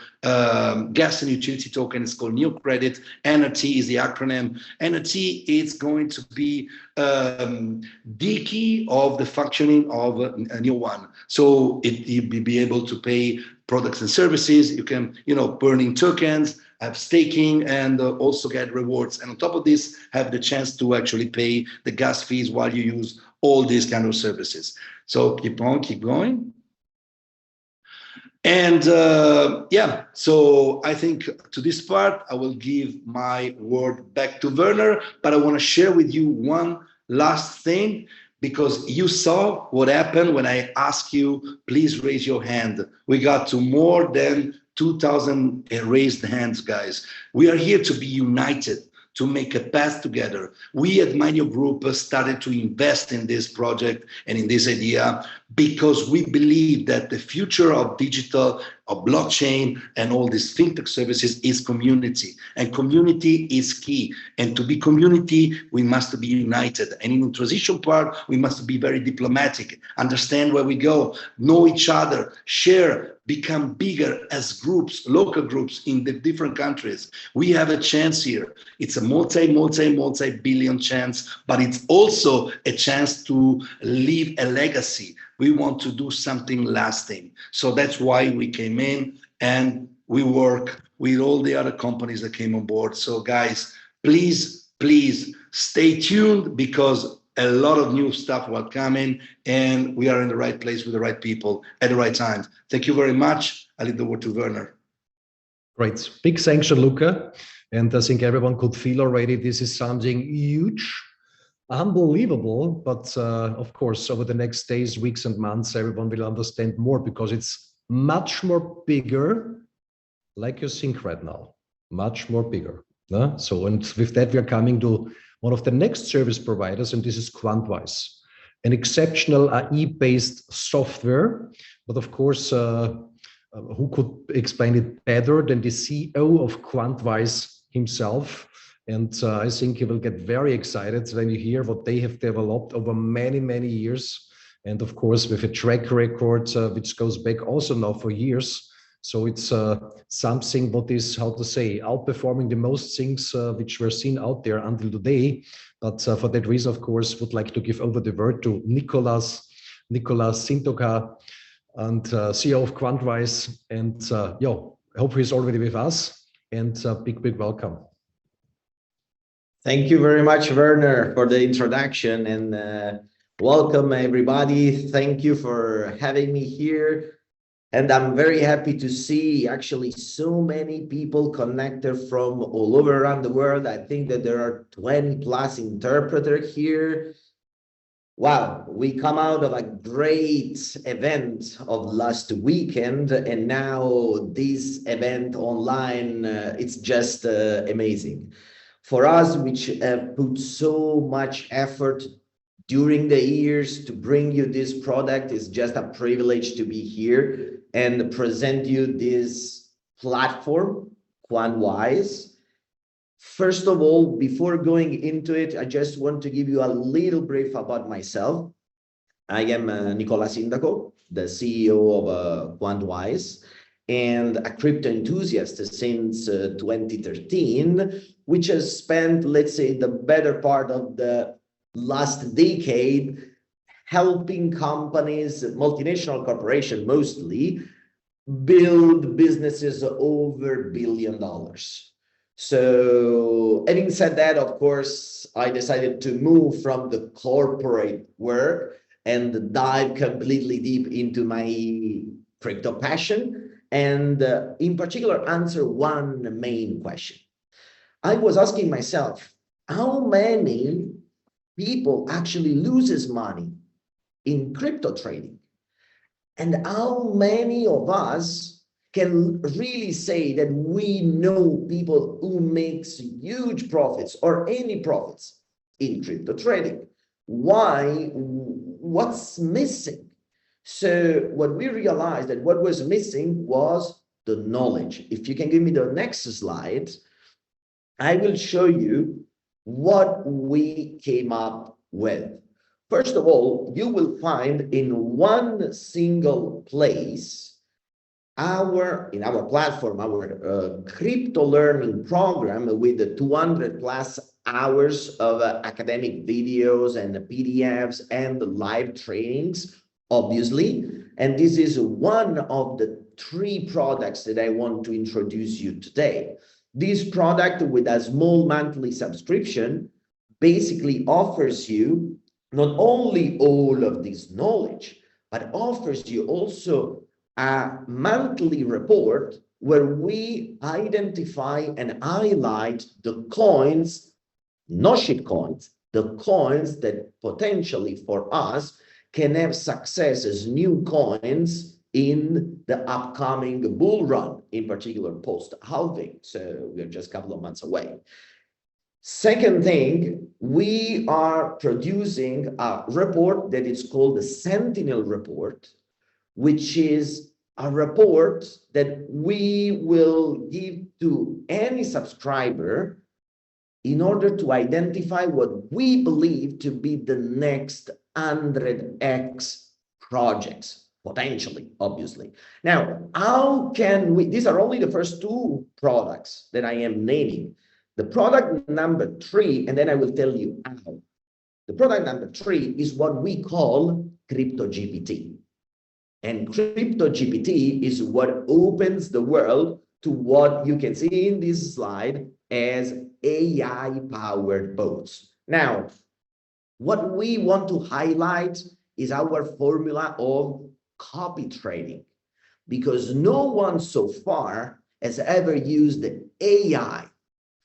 [SPEAKER 10] gas and utility token. It's called Neo Credit. NRT is the acronym. NRT is going to be the key of the functioning of Neo1. So you'll be able to pay products and services. You can, burning tokens, have staking, and also get rewards. And on top of this, have the chance to actually pay the gas fees while you use all these kind of services. So keep going. And so I think to this part, I will give my word back to Werner, but I want to share with you one last thing, because you saw what happened when I asked you, please raise your hand. We got to more than 2,000 raised hands, guys. We are here to be united, to make a path together. We at Minio Group started to invest in this project and in this idea because we believe that the future of digital, of blockchain, and all these fintech services is community. And community is key. And to be community, we must be united. And in the transition part, we must be very diplomatic, understand where we go, know each other, share, become bigger as groups, local groups in the different countries. We have a chance here. It's a multi-billion chance, but it's also a chance to leave a legacy. We want to do something lasting. So that's why we came in, and we work with all the other companies that came on board. So guys, please stay tuned, because a lot of new stuff will come in, and we are in the right place with the right people at the right time. Thank you very much. I leave the word to Werner.
[SPEAKER 4] Great. Big thanks, Luca. And I think everyone could feel already this is something huge, unbelievable. But of course, over the next days, weeks, and months, everyone will understand more, because it's much more bigger, like you think right now, much more bigger. So, and with that, we are coming to one of the next service providers, and this is Quantwise, an exceptional AI-based software. But of course, who could explain it better than the CEO of Quantwise himself? And I think you will get very excited when you hear what they have developed over many years. And of course, with a track record which goes back also now for years. So it's something what is, how to say, outperforming the most things which were seen out there until today. But for that reason, of course, would like to give over the word to Nicolas Sintoka, and CEO of Quantwise. And I hope he's already with us. And big welcome.
[SPEAKER 11] Thank you very much, Werner, for the introduction, and welcome everybody. Thank you for having me here. And I'm very happy to see actually so many people connected from all over around the world. I think that there are 20+ interpreters here. Wow, we come out of a great event of last weekend, and now this event online, it's just amazing. For us, which have put so much effort during the years to bring you this product, is just a privilege to be here and present you this platform, QuantWise. First of all, before going into it, I just want to give you a little brief about myself. I am Nicola Sindaco, the CEO of QuantWise, and a crypto enthusiast since 2013, which has spent, let's say, the better part of the last decade helping companies, multinational corporations mostly, build businesses over $1 billion. So having said that, of course, I decided to move from the corporate work and dive completely deep into my crypto passion, and in particular, answer one main question. I was asking myself, how many people actually loses money in crypto trading? And how many of us can really say that we know people who makes huge profits or any profits in crypto trading? Why? What's missing? So what we realized that what was missing was the knowledge. If you can give me the next slide, I will show you what we came up with. First of all, you will find in one single place in our platform, our crypto learning program with the 200 plus hours of academic videos and PDFs and live trainings, obviously. And this is one of the 3 products that I want to introduce you today. This product with a small monthly subscription basically offers you not only all of this knowledge, but offers you also a monthly report where we identify and highlight the coins, no shit coins, the coins that potentially for us can have success as new coins in the upcoming bull run, in particular post-halving. So we're just a couple of months away. Second thing, we are producing a report that is called the Sentinel Report, which is a report that we will give to any subscriber in order to identify what we believe to be the next 100x projects, potentially, obviously. Now, how can we, these are only the first 2 products that I am naming. The product number 3, and then I will tell you how. The product number 3 is what we call Crypto GPT. And Crypto GPT is what opens the world to what you can see in this slide as AI-powered bots. Now, what we want to highlight is our formula of copy trading, because no one so far has ever used the AI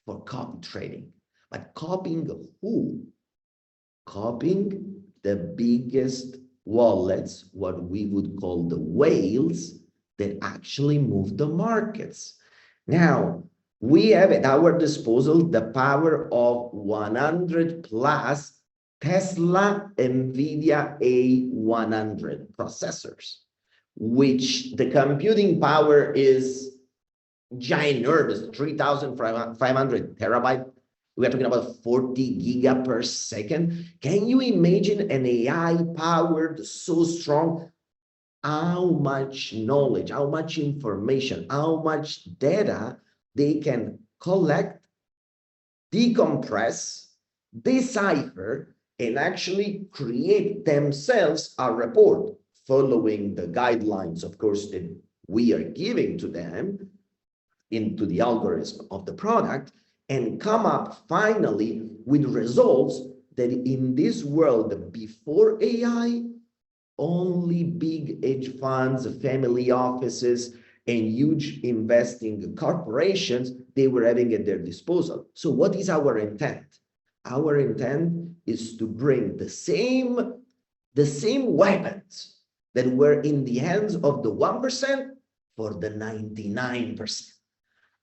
[SPEAKER 11] for copy trading. But copying who? Copying the biggest wallets, what we would call the whales, that actually move the markets. Now, we have at our disposal the power of 100 plus Tesla NVIDIA A100 processors, which the computing power is ginormous, 3,500 terabyte. We are talking about 40 giga per second. Can you imagine an AI powered so strong? How much knowledge, how much information, how much data they can collect, decompress, decipher, and actually create themselves a report following the guidelines, of course, that we are giving to them into the algorithm of the product, and come up finally with results that in this world before AI, only big hedge funds, family offices, and huge investing corporations, they were having at their disposal. So what is our intent? Our intent is to bring the same the same weapons that were in the hands of the 1% for the 99%.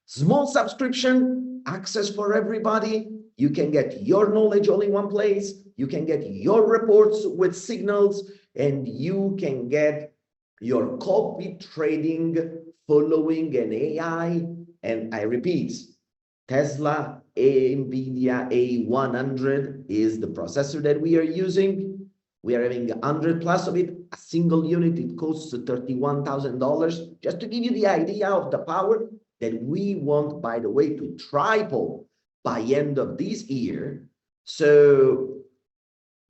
[SPEAKER 11] Small subscription, access for everybody. You can get your knowledge all in one place. You can get your reports with signals, and you can get your copy trading following an AI. And I repeat, Tesla NVIDIA A100 is the processor that we are using. We are having 100 plus of it. A single unit, it costs $31,000. Just to give you the idea of the power that we want, by the way, to triple by end of this year. So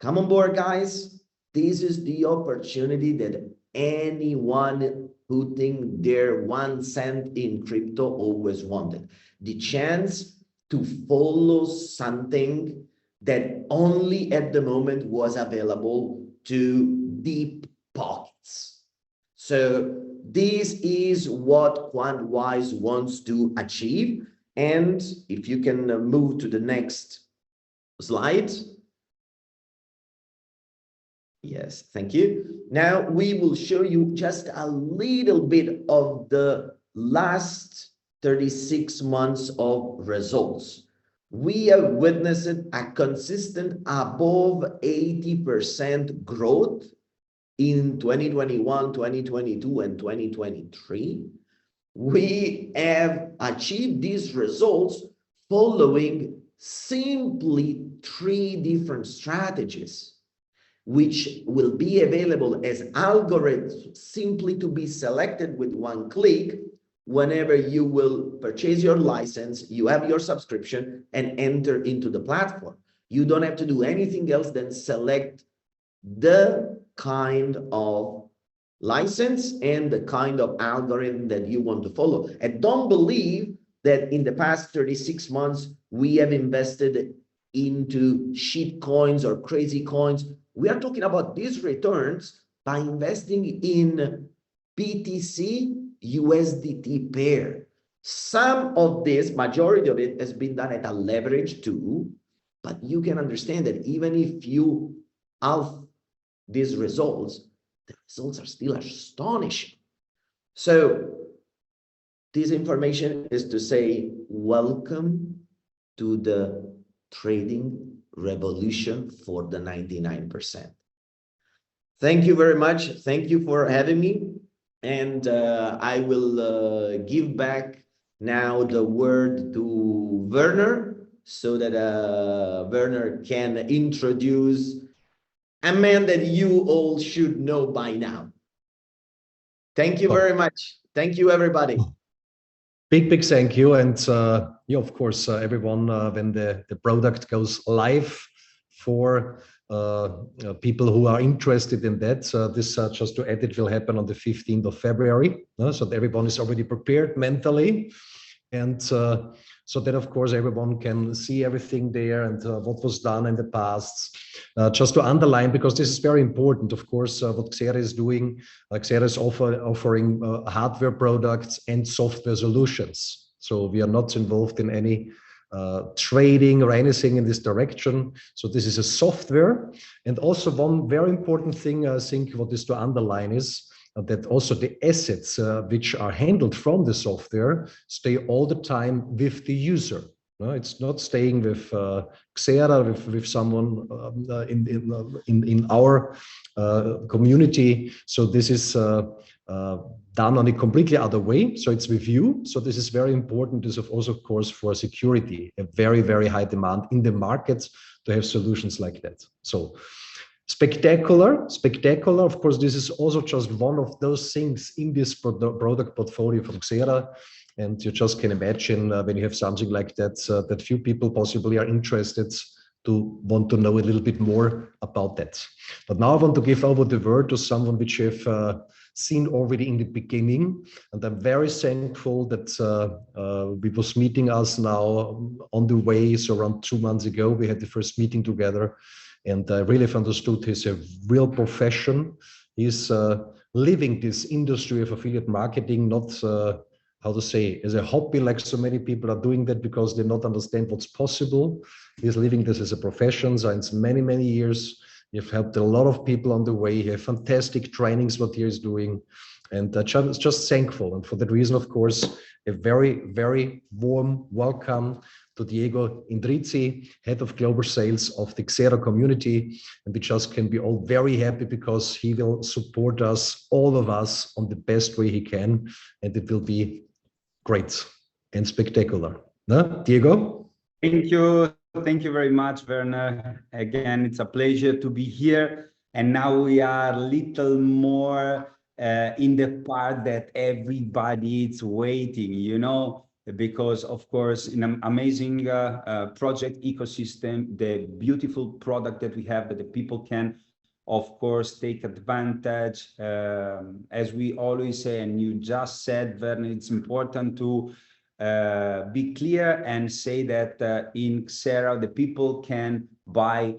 [SPEAKER 11] come on board, guys. This is the opportunity that anyone putting their 1 cent in crypto always wanted. The chance to follow something that only at the moment was available to deep pockets. So this is what QuantWise wants to achieve. And if you can move to the next slide. Yes, thank you. Now we will show you just a little bit of the last 36 months of results. We have witnessed a consistent above 80% growth in 2021, 2022, and 2023. We have achieved these results following simply 3 different strategies, which will be available as algorithms simply to be selected with 1 click. Whenever you will purchase your license, you have your subscription and enter into the platform. You don't have to do anything else than select the kind of license and the kind of algorithm that you want to follow. And don't believe that in the past 36 months, we have invested into shit coins or crazy coins. We are talking about these returns by investing in BTC USDT pair. Some of this, majority of it, has been done at a leverage too, but you can understand that even if you halve these results, the results are still astonishing. So this information is to say, welcome to the trading revolution for the 99%. Thank you very much. Thank you for having me. And I will give back now the word to Werner so that Werner can introduce a man that you all should know by now. Thank you very much. Thank you, everybody.
[SPEAKER 4] Big thank you. And yeah, of course, everyone, when the product goes live for people who are interested in that, this just to add, it will happen on the 15th of February. So that everyone is already prepared mentally. And so that, of course, everyone can see everything there and what was done in the past. Just to underline, because this is very important, of course, what XERA is doing. XERA is offering hardware products and software solutions. So we are not involved in any trading or anything in this direction. So this is a software. And also one very important thing, I think, what is to underline is that also the assets which are handled from the software stay all the time with the user. No, it's not staying with XERA, with someone in our community. So this is done on a completely other way. So it's with you. So this is very important. This is also, of course, for security, a very, very high demand in the markets to have solutions like that. So spectacular. Of course, this is also just one of those things in this product portfolio from XERA. And you just can imagine when you have something like that, that few people possibly are interested to want to know a little bit more about that. But now I want to give over the word to someone which you have seen already in the beginning. And I'm very thankful that we was meeting us now on the way. So around 2 months ago, we had the first meeting together. And I really understood he's a real profession. He's living this industry of affiliate marketing, not how to say, as a hobby, like so many people are doing that because they not understand what's possible. He's living this as a profession since many, many years. You've helped a lot of people on the way. You have fantastic trainings what he is doing, and just thankful. And for that reason, of course, a very, very warm welcome to Diego Indrizzi, Head of Global Sales of the XERA community. And we just can be all very happy because he will support us, all of us, on the best way he can. And it will be great and spectacular. No, Diego?
[SPEAKER 1] Thank you. Thank you very much, Werner. Again, it's a pleasure to be here. And now we are a little more in the part that everybody is waiting, you know, because of course, in an amazing project ecosystem, the beautiful product that we have that the people can, of course, take advantage. As we always say, and you just said, Werner, it's important to be clear and say that in XERA, the people can buy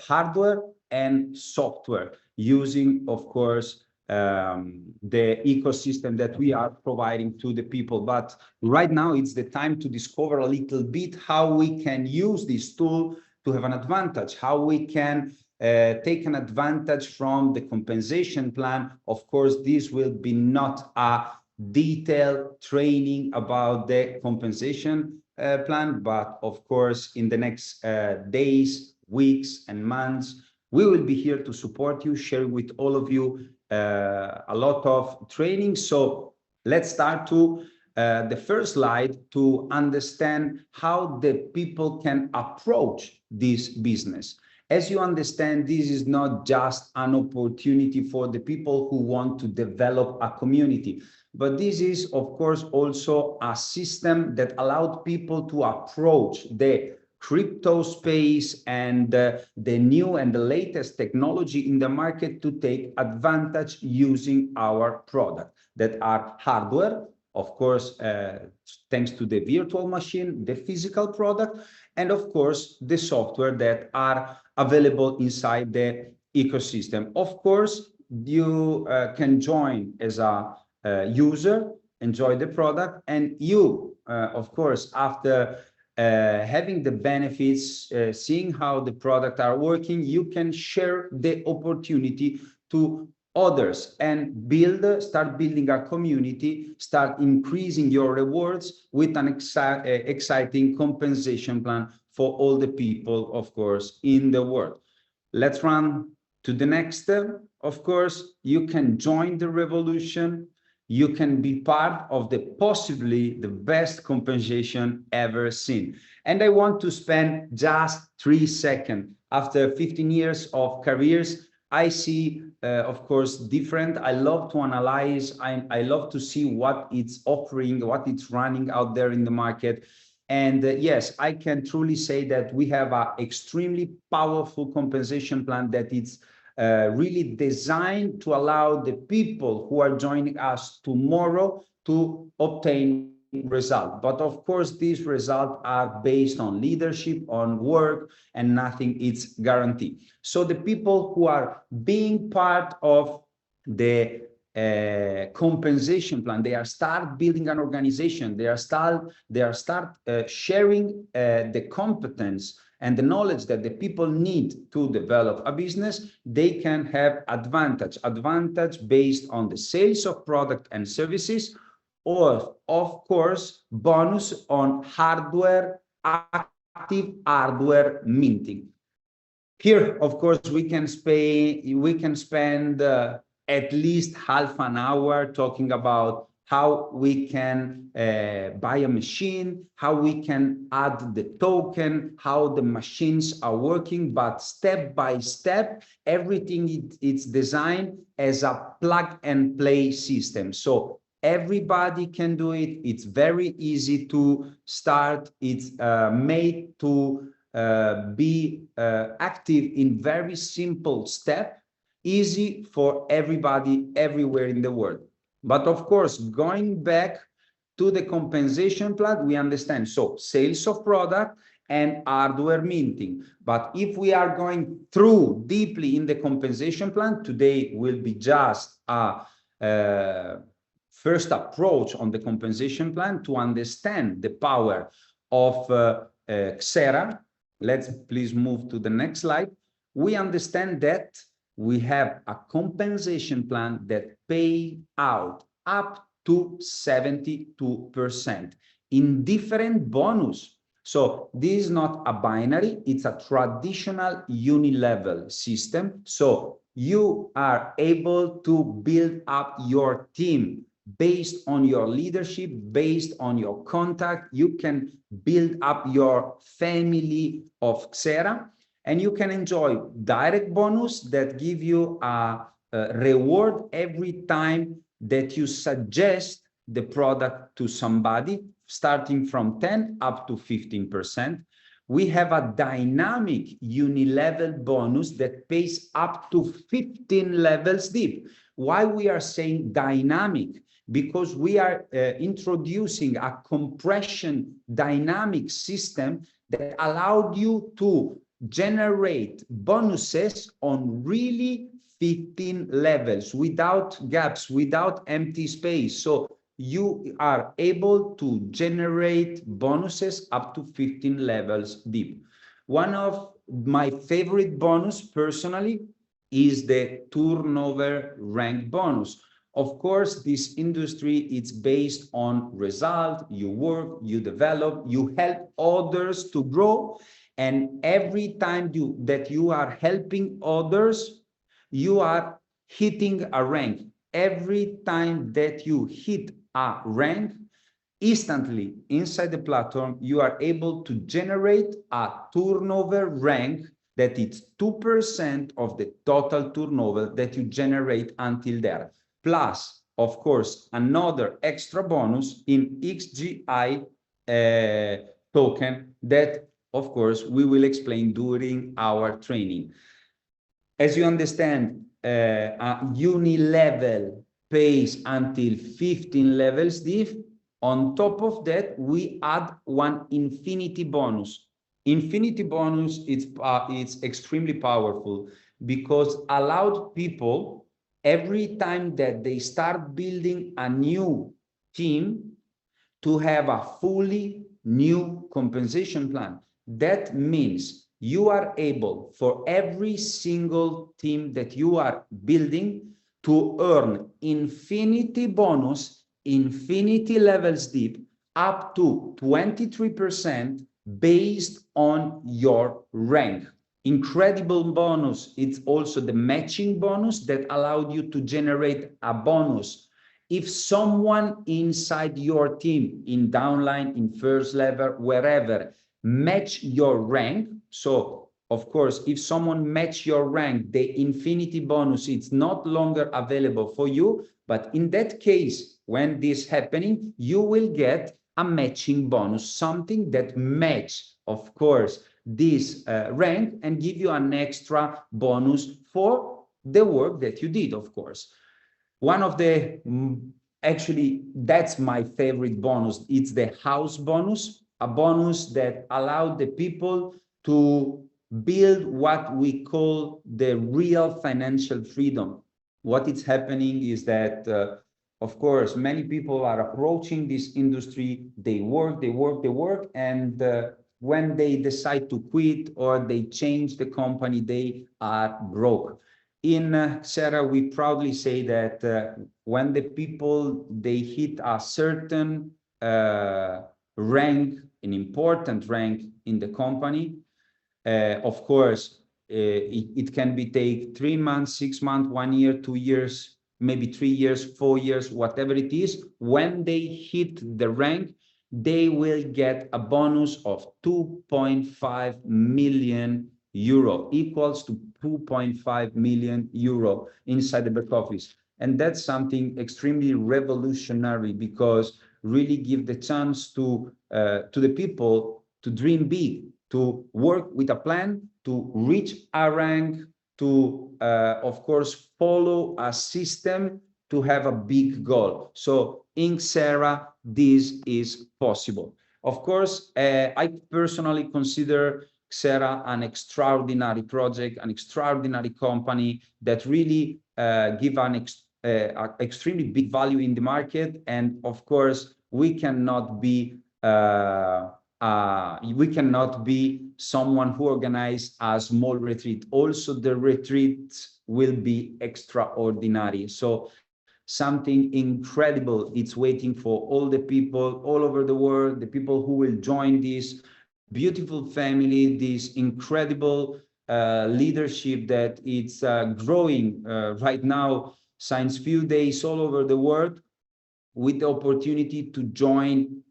[SPEAKER 1] hardware and software using, of course, the ecosystem that we are providing to the people. But right now, it's the time to discover a little bit how we can use this tool to have an advantage, how we can take an advantage from the compensation plan. Of course, this will be not a detailed training about the compensation plan, but of course, in the next days, weeks, and months, we will be here to support you, share with all of you a lot of training. So let's start to the first slide to understand how the people can approach this business. As you understand, this is not just an opportunity for the people who want to develop a community, but this is, of course, also a system that allowed people to approach the crypto space and the new and the latest technology in the market to take advantage using our product that are hardware, of course, thanks to the virtual machine, the physical product, and of course, the software that are available inside the ecosystem. Of course, you can join as a user, enjoy the product, and you, of course, after having the benefits, seeing how the product are working, you can share the opportunity to others and start building a community, start increasing your rewards with an exciting compensation plan for all the people, of course, in the world. Let's run to the next step. Of course, you can join the revolution. You can be part of possibly the best compensation ever seen. And I want to spend just 3 seconds. After 15 years of careers, I see, of course, different. I love to analyze. I love to see what it's offering, what it's running out there in the market. And yes, I can truly say that we have an extremely powerful compensation plan that it's really designed to allow the people who are joining us tomorrow to obtain results. But of course, these results are based on leadership, on work, and nothing is guaranteed. So the people who are being part of the compensation plan, they are start building an organization, they are start sharing the competence and the knowledge that the people need to develop a business. They can have advantage based on the sales of product and services, or of course, bonus on hardware, active hardware minting. Here, of course, we can spend at least half an hour talking about how we can buy a machine, how we can add the token, how the machines are working, but step by step, everything it's designed as a plug and play system. So everybody can do it. It's very easy to start. It's made to be active in very simple step, easy for everybody everywhere in the world. But of course, going back to the compensation plan, we understand, so sales of product and hardware minting. But if we are going through deeply in the compensation plan, today will be just a first approach on the compensation plan to understand the power of XERA. Let's please move to the next slide. we understand that we have a compensation plan that pay out up to 72% in different bonus. So this is not a binary, it's a traditional uni-level system. So you are able to build up your team based on your leadership, based on your contact. You can build up your family of XERA, and you can enjoy direct bonus that give you a reward every time that you suggest the product to somebody, starting from 10 up to 15%. We have a dynamic uni-level bonus that pays up to 15 levels deep. Why we are saying dynamic? Because we are introducing a compression dynamic system that allowed you to generate bonuses on really 15 levels without gaps, without empty space. So you are able to generate bonuses up to 15 levels deep. One of my favorite bonus personally is the turnover rank bonus. Of course, this industry, it's based on result. You work, you develop, you help others to grow. And every time that you are helping others, you are hitting a rank. Every time that you hit a rank, instantly inside the platform, you are able to generate a turnover rank that is 2% of the total turnover that you generate until there. Plus, of course, another extra bonus in XGI token that, of course, we will explain during our training. As you understand, a uni-level pays until 15 levels deep. On top of that, we add one infinity bonus. Infinity bonus, it's extremely powerful because allowed people every time that they start building a new team to have a fully new compensation plan. That means you are able for every single team that you are building to earn infinity bonus, infinity levels deep, up to 23% based on your rank. Incredible bonus. It's also the matching bonus that allowed you to generate a bonus. If someone inside your team, in downline, in first level, wherever, match your rank, so of course, if someone match your rank, the infinity bonus, it's not longer available for you. But in that case, when this happening, you will get a matching bonus, something that match, of course, this rank and give you an extra bonus for the work that you did, of course. One of the, actually, that's my favorite bonus. It's the house bonus, a bonus that allowed the people to build what we call the real financial freedom. What is happening is that, of course, many people are approaching this industry, they work, and when they decide to quit or they change the company, they are broke. In XERA, we proudly say that when the people, they hit a certain rank, an important rank in the company, of course, it can be take 3 months, 6 months, 1 year, 2 years, maybe 3 years, 4 years, whatever it is. When they hit the rank, they will get a bonus of 2.5 million euro, equals to 2.5 million euro inside the back office. And that's something extremely revolutionary because really give the chance to the people to dream big, to work with a plan, to reach a rank, to, of course, follow a system to have a big goal. So in XERA, this is possible. Of course, I personally consider XERA an extraordinary project, an extraordinary company that really give an extremely big value in the market. And of course, we cannot be someone who organized a small retreat. Also, the retreats will be extraordinary. So something incredible it's waiting for all the people all over the world, the people who will join this beautiful family, this incredible leadership that it's growing right now since few days all over the world, with the opportunity to join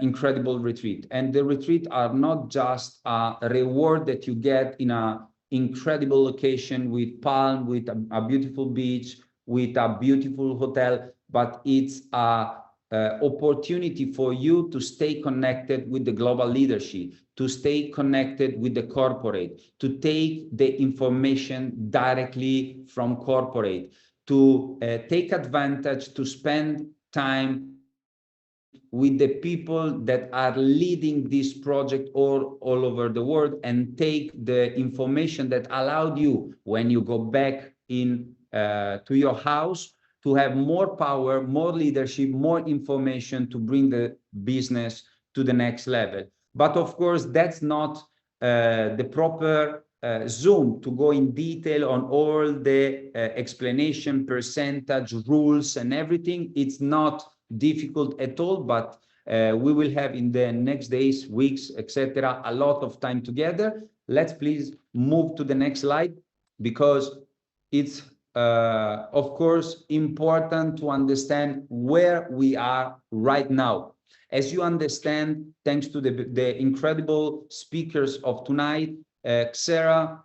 [SPEAKER 1] incredible retreat. And the retreat are not just a reward that you get in a incredible location with palm, with a beautiful beach, with a beautiful hotel, but it's a opportunity for you to stay connected with the global leadership, to stay connected with the corporate, to take the information directly from corporate, to take advantage, to spend time with the people that are leading this project all over the world, and take the information that allowed you, when you go back in to your house, to have more power, more leadership, more information to bring the business to the next level. But of course, that's not the proper Zoom to go in detail on all the explanation, percentage, rules, and everything. It's not difficult at all, but we will have in the next days, weeks, etc., a lot of time together. Let's please move to the next slide, because it's of course important to understand where we are right now. As you understand, thanks to the incredible speakers of tonight, XERA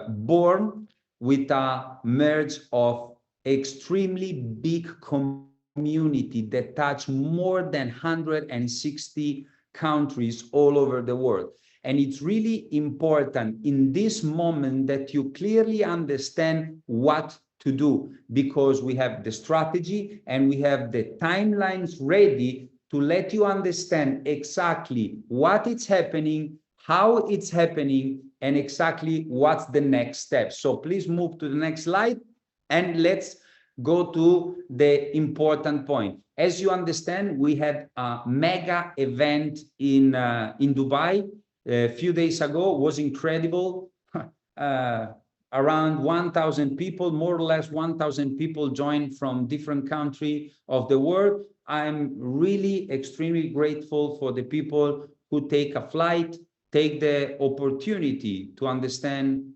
[SPEAKER 1] born with a merge of extremely big community that touch more than 160 countries all over the world. And it's really important in this moment that you clearly understand what to do, because we have the strategy and we have the timelines ready to let you understand exactly what is happening, how it's happening, and exactly what's the next step. So please move to the next slide, and let's go to the important point. As you understand, we had a mega event in Dubai a few days ago. It was incredible. Around 1,000 people, more or less 1,000 people joined from different countries of the world. I'm really extremely grateful for the people who take a flight, take the opportunity to understand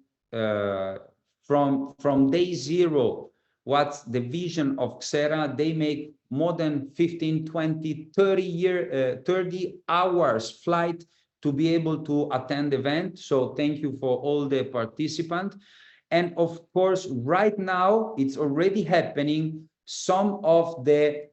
[SPEAKER 1] from day zero what's the vision of XERA. They make more than 15, 20, 30 hours flight to be able to attend the event. So thank you for all the participants. And of course, right now, it's already happening. Some of the,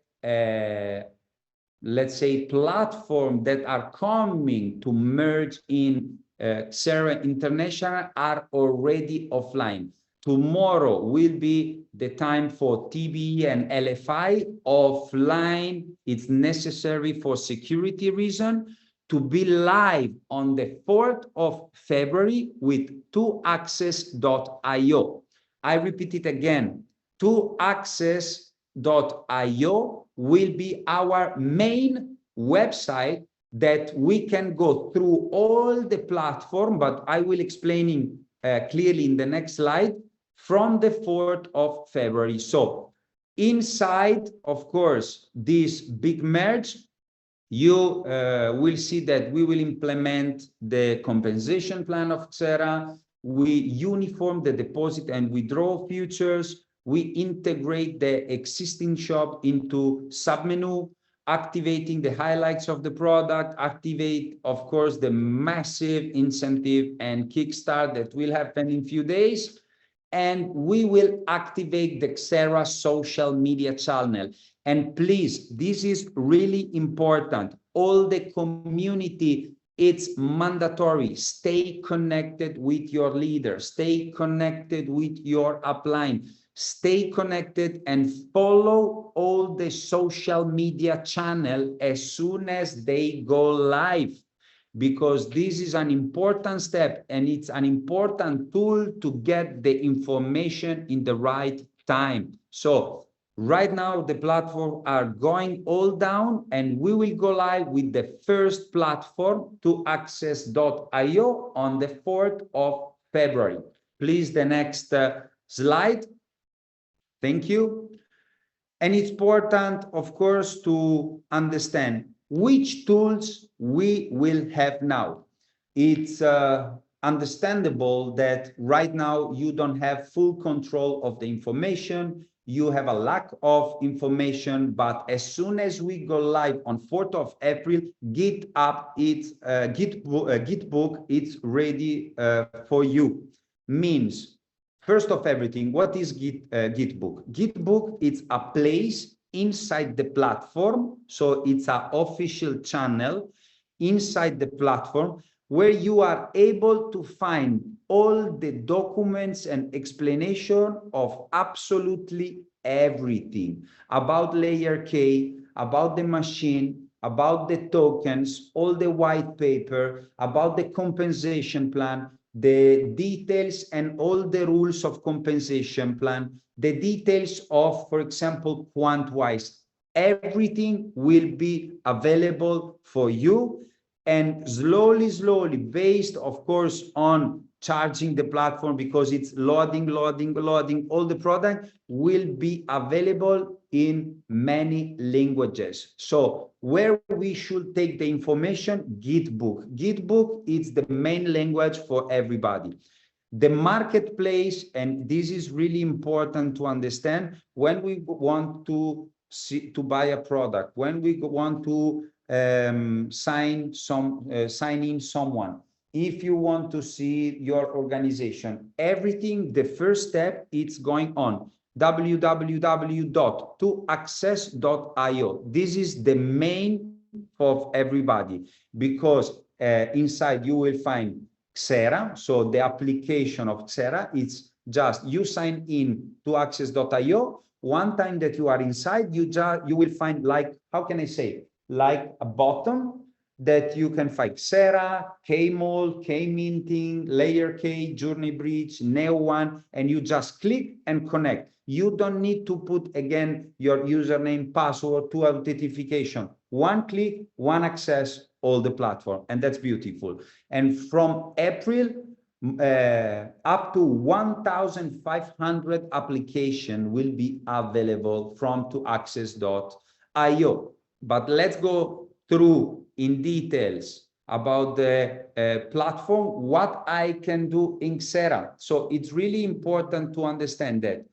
[SPEAKER 1] let's say, platforms that are coming to merge in XERA International are already offline. Tomorrow will be the time for TBE and LFI offline. It's necessary for security reasons to be live on the 4th of February with 2access.io. I repeat it again, 2access.io will be our main website that we can go through all the platform, but I will explain clearly in the next slide, from the 4th of February. So inside, of course, this big merge, you will see that we will implement the compensation plan of XERA. We uniform the deposit and withdrawal futures. We integrate the existing shop into submenu, activating the highlights of the product, activate, of course, the massive incentive and kickstart that will happen in few days. And we will activate the XERA social media channel. And please, this is really important. All the community, it's mandatory. Stay connected with your leader. Stay connected with your upline. Stay connected and follow all the social media channel as soon as they go live, because this is an important step and it's an important tool to get the information in the right time. So Right now, the platform are going all down, and we will go live with the first platform, toaccess.io, on the 4th of February. Please, the next slide. Thank you. And it's important, of course, to understand which tools we will have now. It's understandable that right now you don't have full control of the information. You have a lack of information, but as soon as we go live on 4th of April, Gitbook, it's ready for you. Means, first of everything, what is Gitbook? Gitbook is a place inside the platform, so it's an official channel inside the platform where you are able to find all the documents and explanation of absolutely everything about layer K, about the machine, about the tokens, all the white paper, about the compensation plan, the details and all the rules of compensation plan, the details of, for example, quantwise. Everything will be available for you. And slowly, based, of course, on charging the platform, because it's loading, all the product will be available in many languages. So where we should take the information? Gitbook. Gitbook is the main language for everybody. The marketplace, and this is really important to understand, when we want to buy a product, when we want to sign in someone, if you want to see your organization, everything, the first step, it's going on www.toaccess.io. This is the main of everybody, because inside you will find XERA, so the application of XERA. It's just you sign in to access.io. One time that you are inside, you will find, like, how can I say, like a button that you can find XERA, K-Mall, K-Minting, Layer K, Journey Bridge, Neo1, and you just click and connect. You don't need to put again your username, password, to authentication. One click, one access, all the platform, and that's beautiful. And from April, up to 1,500 application will be available from toaccess.io. But let's go through in details about the platform, what I can do in XERA. So it's really important to understand that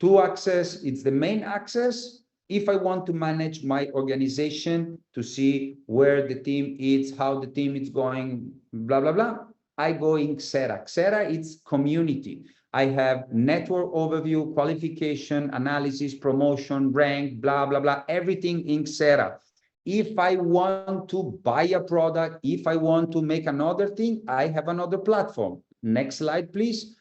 [SPEAKER 1] toAccess, it's the main access. If I want to manage my organization to see where the team is, how the team is going, blah, blah, blah, I go in XERA. XERA, it's community. I have network overview, qualification, analysis, promotion, rank, blah, blah, blah, everything in XERA. If I want to buy a product, if I want to make another thing, I have another platform. Next slide, please.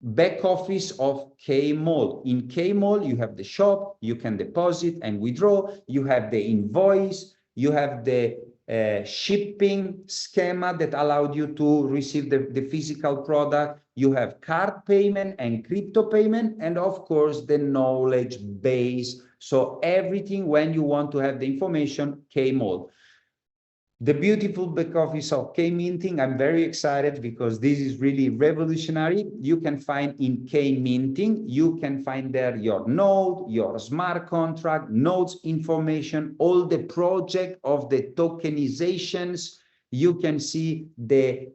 [SPEAKER 1] Back office of K-Mall. In K-Mall, you have the shop, you can deposit and withdraw, you have the invoice, you have the shipping schema that allowed you to receive the physical product, you have card payment and crypto payment, and of course the knowledge base. So everything when you want to have the information, K-Mall. The beautiful back office of K-Minting, I'm very excited because this is really revolutionary. You can find in K-Minting, you can find there your node, your smart contract, nodes information, all the project of the tokenizations. You can see the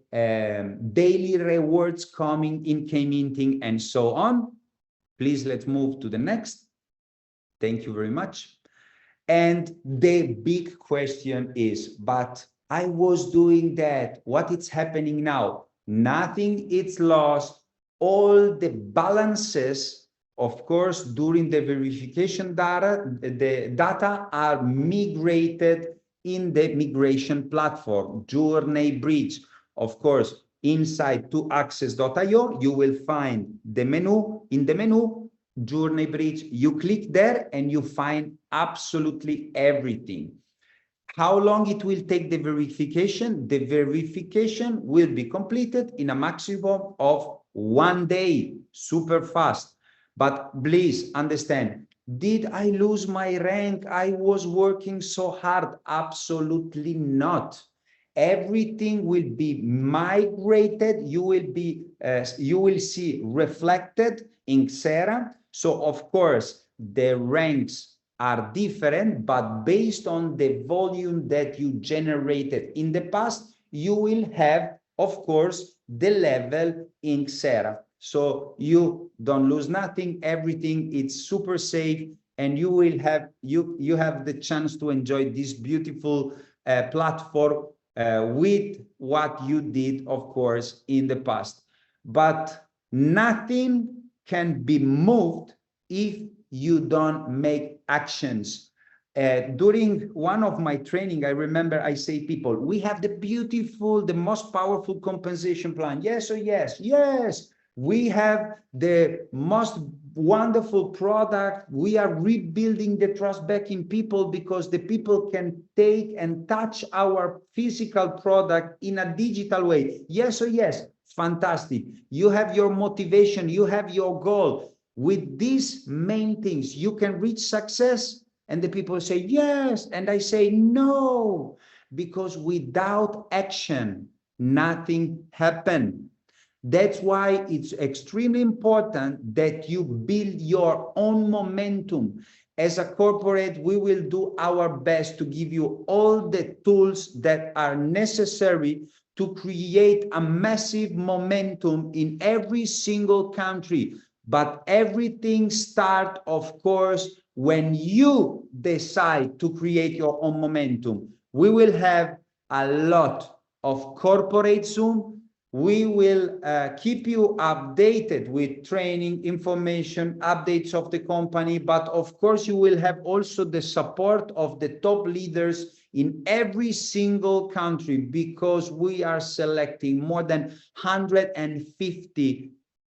[SPEAKER 1] daily rewards coming in K-Minting and so on. Please, let's move to the next. Thank you very much. And the big question is, but I was doing that. What is happening now? Nothing is lost. All the balances, of course, during the verification data, the data are migrated in the migration platform, Journey Bridge. Of course, inside toaccess.io, you will find the menu. In the menu, Journey Bridge, you click there and you find absolutely everything. How long it will take the verification? The verification will be completed in a maximum of 1 day, super fast. But please understand, Did I lose my rank? I was working so hard. Absolutely not. Everything will be migrated. You will see reflected in XERA. So of course, the ranks are different, but based on the volume that you generated in the past, you will have, of course, the level in XERA. So you don't lose nothing, everything is super safe, and you will have you have the chance to enjoy this beautiful platform with what you did, of course, in the past. But nothing can be moved if you don't make actions. During one of my training, I remember I say, people, we have the beautiful, the most powerful compensation plan. Yes, or yes, yes. We have the most wonderful product. We are rebuilding the trust back in people because the people can take and touch our physical product in a digital way. Yes, or yes. Fantastic. You have your motivation. You have your goal. With these main things, you can reach success. And the people say, yes. And I say, no, because without action, nothing happens. That's why it's extremely important that you build your own momentum. As a corporate, we will do our best to give you all the tools that are necessary to create a massive momentum in every single country. But everything starts, of course, when you decide to create your own momentum. We will have a lot of corporate Zoom. We will keep you updated with training, information, updates of the company, but of course you will have also the support of the top leaders in every single country, because we are selecting more than 150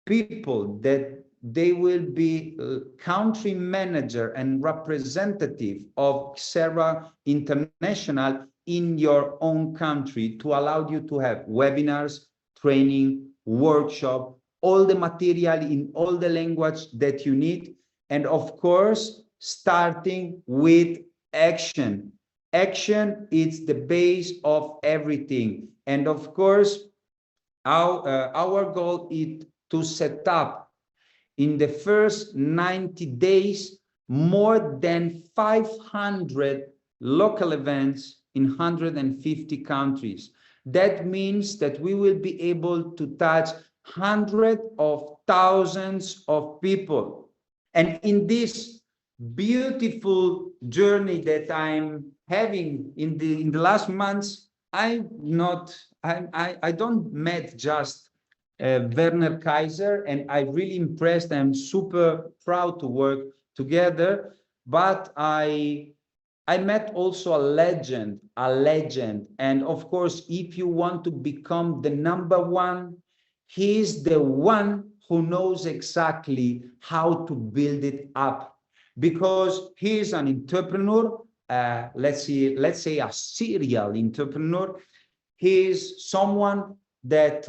[SPEAKER 1] people that they will be country manager and representative of XERA International in your own country, to allow you to have webinars, training, workshop, all the material in all the language that you need. And of course, starting with action. Action is the base of everything. And of course, our goal is to set up in the first 90 days more than 500 local events in 150 countries. That means that we will be able to touch hundreds of thousands of people. And in this beautiful journey that I'm having in the last months, I don't met just Werner Kaiser, and I really impressed. I'm super proud to work together, but I met also a legend. And of course, if you want to become the number one, he's the one who knows exactly how to build it up, because he is an entrepreneur. Let's say a serial entrepreneur. He is someone that,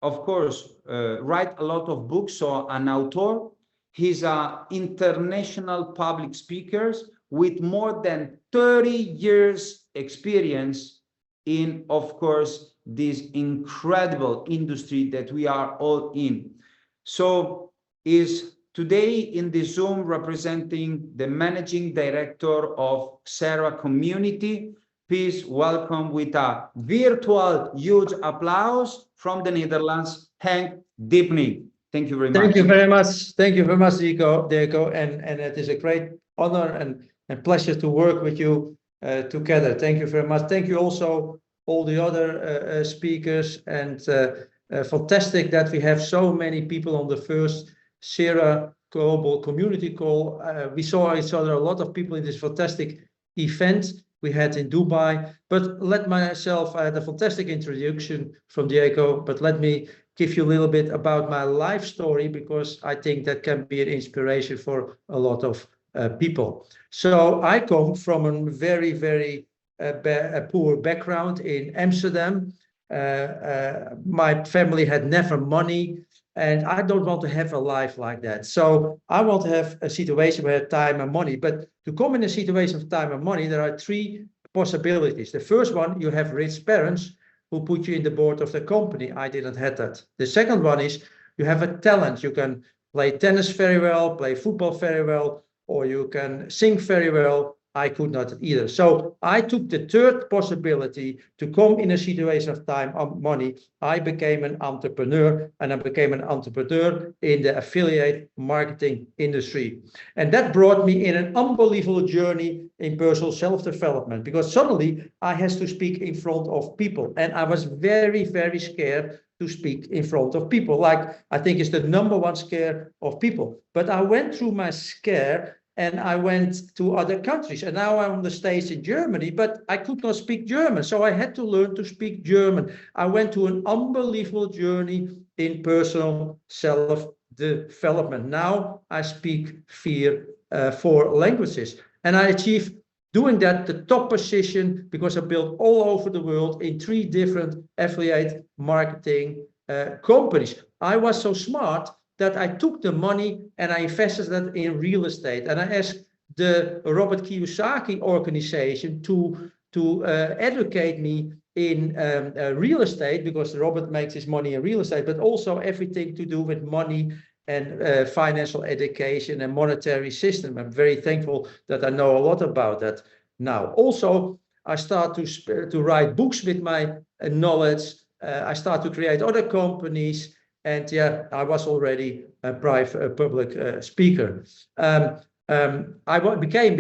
[SPEAKER 1] of course, write a lot of books, so an author. He's an international public speaker with more than 30 years experience in, of course, this incredible industry that we are all in. So is today in the Zoom representing the managing director of XERA Community. Please welcome with a virtual huge applause from the Netherlands, Henk Dipney. Thank you very much.
[SPEAKER 12] Thank you very much. Thank you very much, Deco. And it is a great honor and pleasure to work with you together. Thank you very much. Thank you also all the other speakers, and fantastic that we have so many people on the first XERA Global Community Call. We saw each other, a lot of people in this fantastic event we had in Dubai. But let myself, I had a fantastic introduction from Diego, but let me give you a little bit about my life story, because I think that can be an inspiration for a lot of people. So I come from a very, very poor background in Amsterdam. My family had never money. And I don't want to have a life like that. So I want to have a situation where time and money, but to come in a situation of time and money, there are three possibilities. The first one, you have rich parents who put you in the board of the company. I didn't have that. The second one is you have a talent. You can play tennis very well, play football very well, or you can sing very well. I could not either. So I took the third possibility to come in a situation of time and money. I became an entrepreneur, and I became an entrepreneur in the affiliate marketing industry. And that brought me in an unbelievable journey in personal self-development, because suddenly I had to speak in front of people. And I was very, very scared to speak in front of people. Like, I think it's the number one scare of people. But I went through my scare and I went to other countries, and now I'm on the stage in Germany, but I could not speak German. So I had to learn to speak German. I went to an unbelievable journey in personal self-development. Now I speak four languages, and I achieved doing that the top position because I built all over the world in 3 different affiliate marketing companies. I was so smart that I took the money and I invested that in real estate. And I asked the Robert Kiyosaki organization to educate me in real estate, because Robert makes his money in real estate, but also everything to do with money and financial education and monetary system. I'm very thankful that I know a lot about that now. Also, I start to write books with my knowledge. I start to create other companies. And yeah, I was already a public speaker.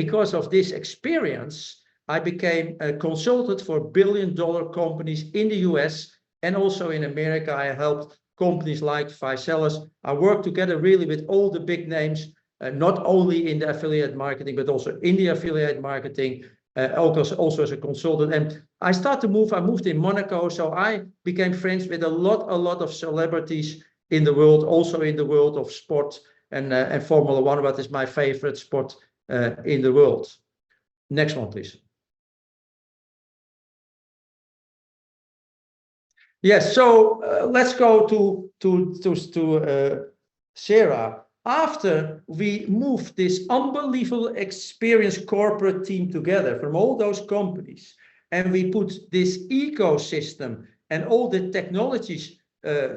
[SPEAKER 12] Because of this experience, I became a consultant for billion-dollar companies in the US and also in America. I helped companies like Vicelis. I worked together really with all the big names, not only in the affiliate marketing, but also in the affiliate marketing, also as a consultant. And I moved in Monaco, so I became friends with a lot of celebrities in the world, also in the world of sport and Formula One, what is my favorite sport in the world. Next one, please. Yes, so let's go to XERA. After we moved this unbelievable experienced corporate team together from all those companies, and we put this ecosystem and all the technologies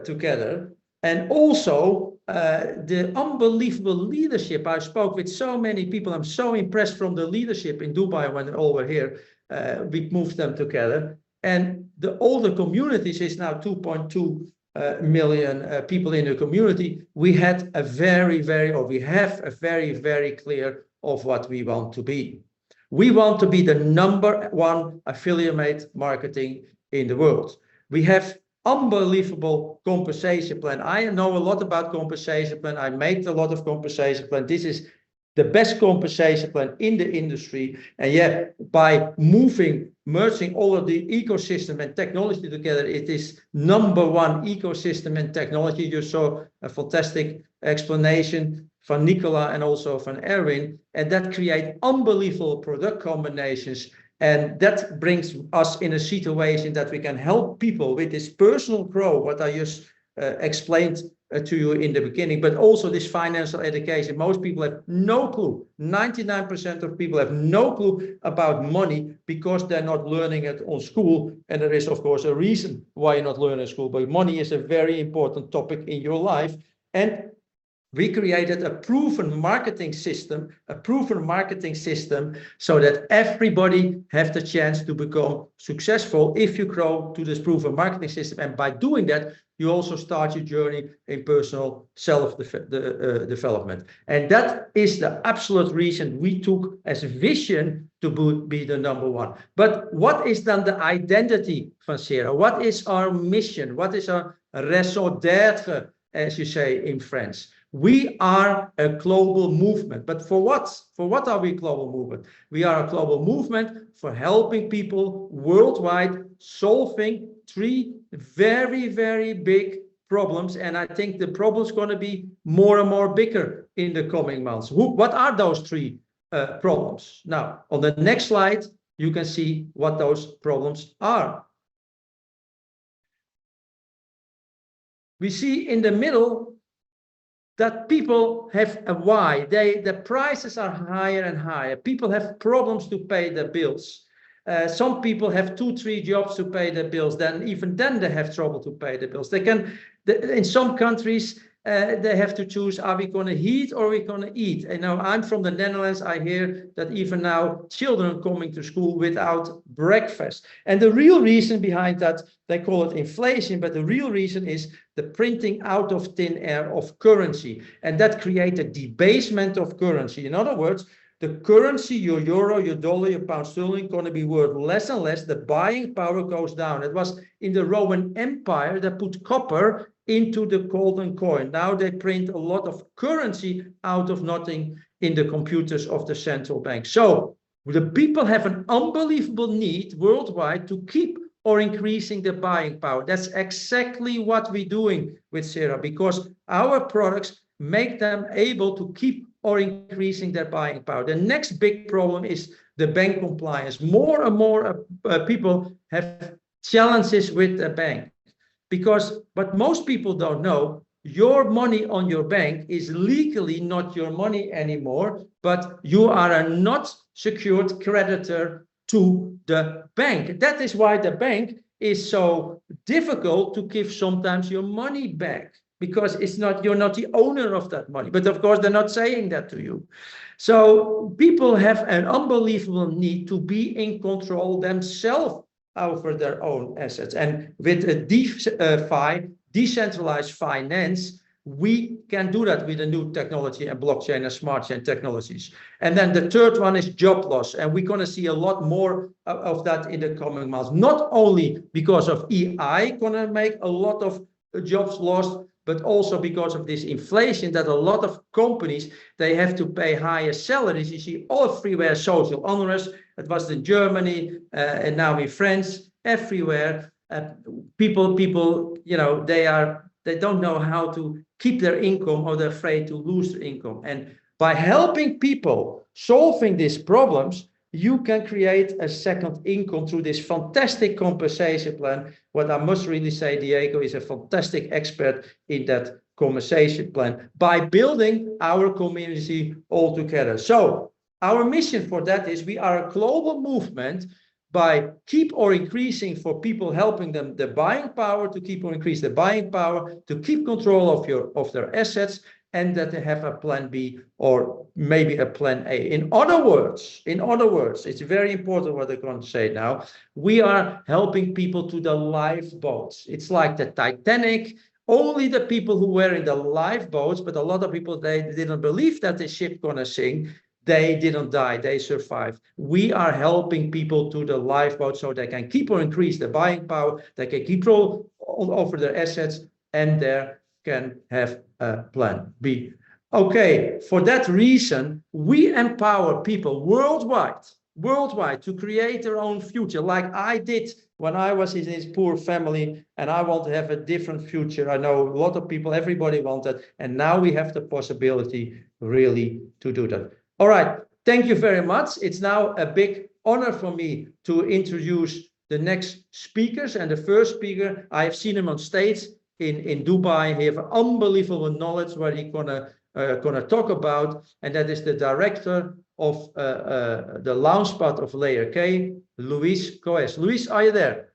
[SPEAKER 12] together, and also the unbelievable leadership. I spoke with so many people. I'm so impressed from the leadership in Dubai when all were here. We moved them together. And all the communities is now 2.2 million people in the community. We have a very clear of what we want to be. We want to be the #1 affiliate marketing in the world. We have unbelievable compensation plan. I know a lot about compensation plan. I made a lot of compensation plan. This is the best compensation plan in the industry. And yeah, by merging all of the ecosystem and technology together, it is #1 ecosystem and technology. You saw a fantastic explanation from Nicola and also from Erwin, and that create unbelievable product combinations. And that brings us in a situation that we can help people with this personal growth, what I just explained to you in the beginning, but also this financial education. Most people have no clue. 99% of people have no clue about money because they're not learning it on school. And there is, of course, a reason why you're not learning at school, but money is a very important topic in your life. And we created a proven marketing system so that everybody have the chance to become successful if you grow to this proven marketing system. And by doing that, you also start your journey in personal self-development. And that is the absolute reason we took as a vision to be the #1. But what is then the identity van XERA? What is our mission? What is our raison d'être, as you say in French? We are a global movement. But for what? For what are we a global movement? We are a global movement for helping people worldwide solving 3 very big problems. And I think the problem's going to be more and more bigger in the coming months. What are those 3 problems? Now, on the next slide, you can see what those problems are. we see in the middle that people have a why. The prices are higher and higher. People have problems to pay their bills. Some people have 2-3 jobs to pay their bills. Even then they have trouble to pay the bills. In some countries, they have to choose, are we going to heat or are we going to eat? And now I'm from the Netherlands. I hear that even now children coming to school without breakfast. And the real reason behind that, they call it inflation, but the real reason is the printing out of thin air of currency. And that creates a debasement of currency. In other words, the currency, your euro, your dollar, your pound sterling, going to be worth less and less. The buying power goes down. It was in the Roman Empire that put copper into the golden coin. Now they print a lot of currency out of nothing in the computers of the central bank. So the people have an unbelievable need worldwide to keep or increasing the buying power. That's exactly what we're doing with XERA, because our products make them able to keep or increasing their buying power. The next big problem is the bank compliance. More and more people have challenges with the bank. Because what most people don't know, your money on your bank is legally not your money anymore, but you are a not secured creditor to the bank. That is why the bank is so difficult to give sometimes your money back, because you're not the owner of that money. But of course, they're not saying that to you. So people have an unbelievable need to be in control themselves over their own assets. And with a DeFi, decentralized finance, we can do that with a new technology and blockchain and smart chain technologies. And then the third one is job loss. And we're going to see a lot more of that in the coming months, not only because of AI going to make a lot of jobs lost, but also because of this inflation that a lot of companies, they have to pay higher salaries. You see everywhere social unrest. It was in Germany and now in France, everywhere. People, you know, they don't know how to keep their income, or they're afraid to lose their income. And by helping people solving these problems, you can create a second income through this fantastic compensation plan. What I must really say, Diego is a fantastic expert in that compensation plan by building our community all together. So our mission for that is we are a global movement by keep or increasing for people, helping them the buying power, to keep or increase the buying power, to keep control of their assets, and that they have a plan B or maybe a plan A. In other words, it's very important what they're going to say now. We are helping people to the lifeboats. It's like the Titanic. Only the people who were in the lifeboats, but a lot of people, they didn't believe that the ship gonna sink. They didn't die, they survived. We are helping people to the lifeboat so they can keep or increase the buying power, they can keep control over their assets, and they can have a plan B. Okay, for that reason, we empower people worldwide to create their own future, like I did when I was in this poor family, and I want to have a different future. I know a lot of people, everybody wants that, and now we have the possibility really to do that. All right, thank you very much. It's now a big honor for me to introduce the next speakers. And the first speaker, I have seen him on stage in Dubai. He has unbelievable knowledge what he's gonna talk about, and that is the director of the Launchpad of Layer K, Luis Coes. Luis, are you there?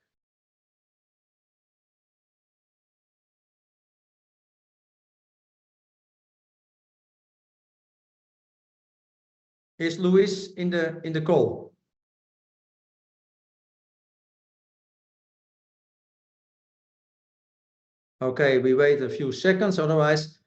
[SPEAKER 12] Is Luis in the call? Okay, we wait a few seconds, otherwise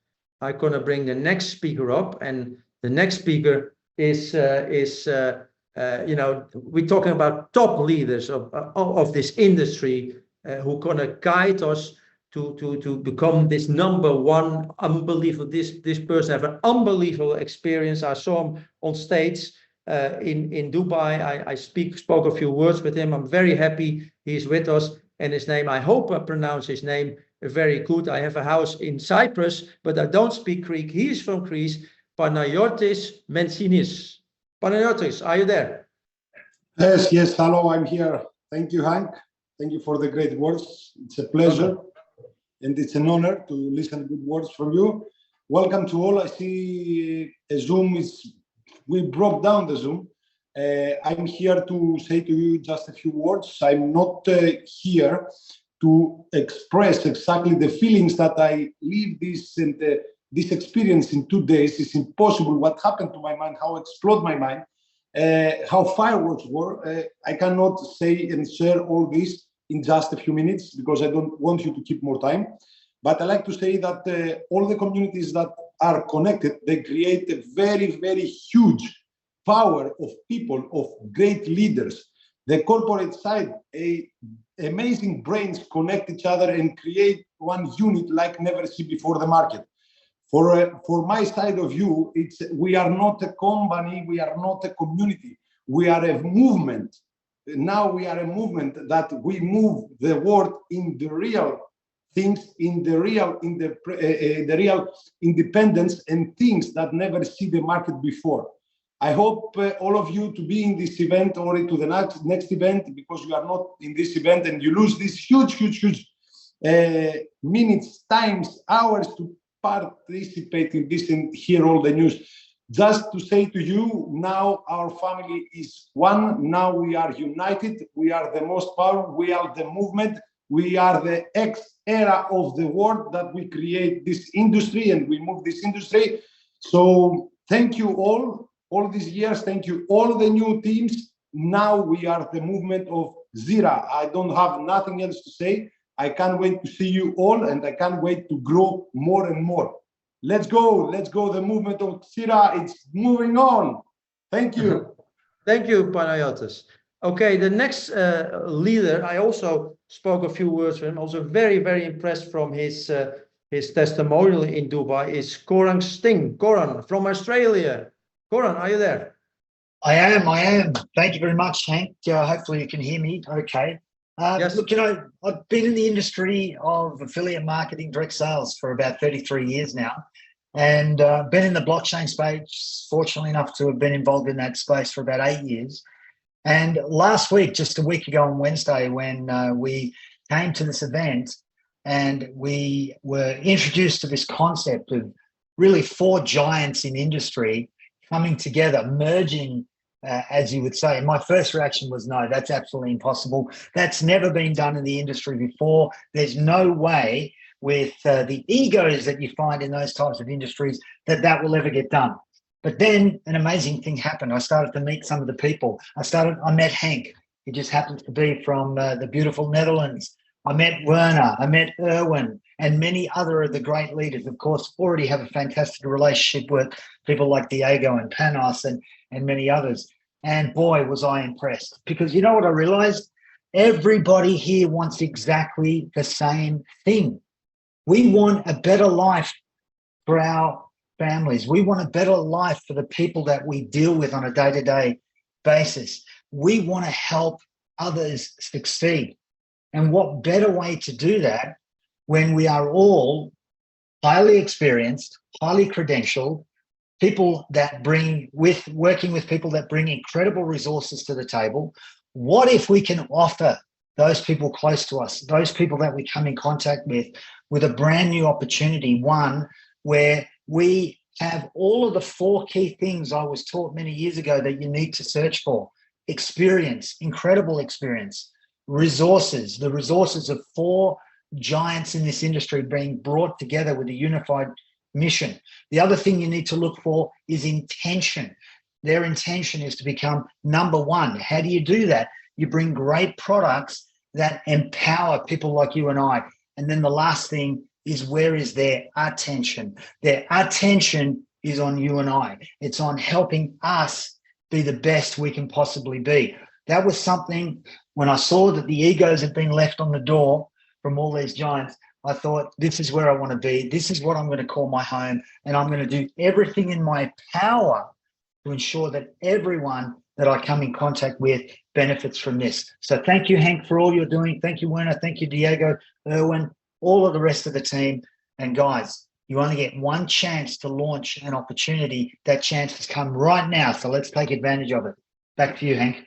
[SPEAKER 12] I'm gonna bring the next speaker up. And the next speaker is you know, we're talking about top leaders of this industry who gonna guide us to become this #1 unbelievable. This person have an unbelievable experience. I saw him on stage in Dubai. I spoke a few words with him. I'm very happy he's with us. And his name, I hope I pronounce his name very good. I have a house in Cyprus, but I don't speak Greek. He is from Greece. Panayotis Mensinis. Panayotis, are you there?
[SPEAKER 13] Yes, hello, I'm here. Thank you, Hank. Thank you for the great words. It's a pleasure. and it's an honor to listen good words from you. Welcome to all. I see Zoom we broke down the Zoom. I'm here to say to you just a few words. I'm not here to express exactly the feelings that I live this and this experience in 2 days. It's impossible what happened to my mind, how explode my mind, how fireworks were. I cannot say and share all this in just a few minutes because I don't want you to keep more time. But I like to say that all the communities that are connected, they create a very, very huge power of people, of great leaders. The corporate side, amazing brains connect each other and create one unit like never seen before the market. For my side of view, we are not a company, we are not a community, we are a movement. Now we are a movement that we move the world in the real things, in the real independence and things that never see the market before. I hope all of you to be in this event or to the next event, because you are not in this event and you lose this huge minutes, times, hours to participate in this and hear all the news. Just to say to you, now our family is one. Now we are united. We are the most powerful. We are the movement. We are the XERA of the world that we create this industry and we move this industry. So thank you all these years. Thank you all the new teams. Now we are the movement of XERA. I don't have nothing else to say. I can't wait to see you all and I can't wait to grow more and more. Let's go. The movement of XERA, it's moving on. Thank you.
[SPEAKER 12] Thank you, Panayotis. Okay, the next leader, I also spoke a few words with him, also very, very impressed from his testimonial in Dubai, is Koran Sting. Koran from Australia. Koran, are you there?
[SPEAKER 14] I am. Thank you very much, Hank. Hopefully you can hear me okay.
[SPEAKER 12] Yes.
[SPEAKER 14] Look, I've been in the industry of affiliate marketing, direct sales for about 33 years now, and been in the blockchain space, fortunately enough to have been involved in that space for about 8 years. And last week, just a week ago on Wednesday, when we came to this event and we were introduced to this concept of really 4 giants in industry coming together, merging, as you would say. My first reaction was, no, that's absolutely impossible. That's never been done in the industry before. There's no way with the egos that you find in those types of industries that will ever get done. But then an amazing thing happened. I started to meet some of the people. I met Hank. He just happens to be from the beautiful Netherlands. I met Werner, I met Erwin, and many other of the great leaders. Of course, already have a fantastic relationship with people like Diego and Panos and many others. And boy, was I impressed. Because you know what I realized? Everybody here wants exactly the same thing. We want a better life for our families. We want a better life for the people that we deal with on a day-to-day basis. We want to help others succeed. And what better way to do that when we are all highly experienced, highly credentialed, people that working with people that bring incredible resources to the table. What if we can offer those people close to us, those people that we come in contact with a brand new opportunity, one where we have all of the 4 key things I was taught many years ago that you need to search for: experience, incredible experience, resources, the resources of 4 giants in this industry being brought together with a unified mission. The other thing you need to look for is intention. Their intention is to become number 1. How do you do that? You bring great products that empower people like you and I. And then the last thing is, where is their attention? Their attention is on you and I. It's on helping us be the best we can possibly be. That was something, when I saw that the egos had been left on the door from all these giants, I thought, this is where I want to be. This is what I'm going to call my home. And I'm going to do everything in my power to ensure that everyone that I come in contact with benefits from this. So thank you, Hank, for all you're doing. Thank you, Werner. Thank you, Diego, Erwin, all of the rest of the team. And guys, you only get one chance to launch an opportunity. That chance has come right now. So let's take advantage of it. Back to you, Hank.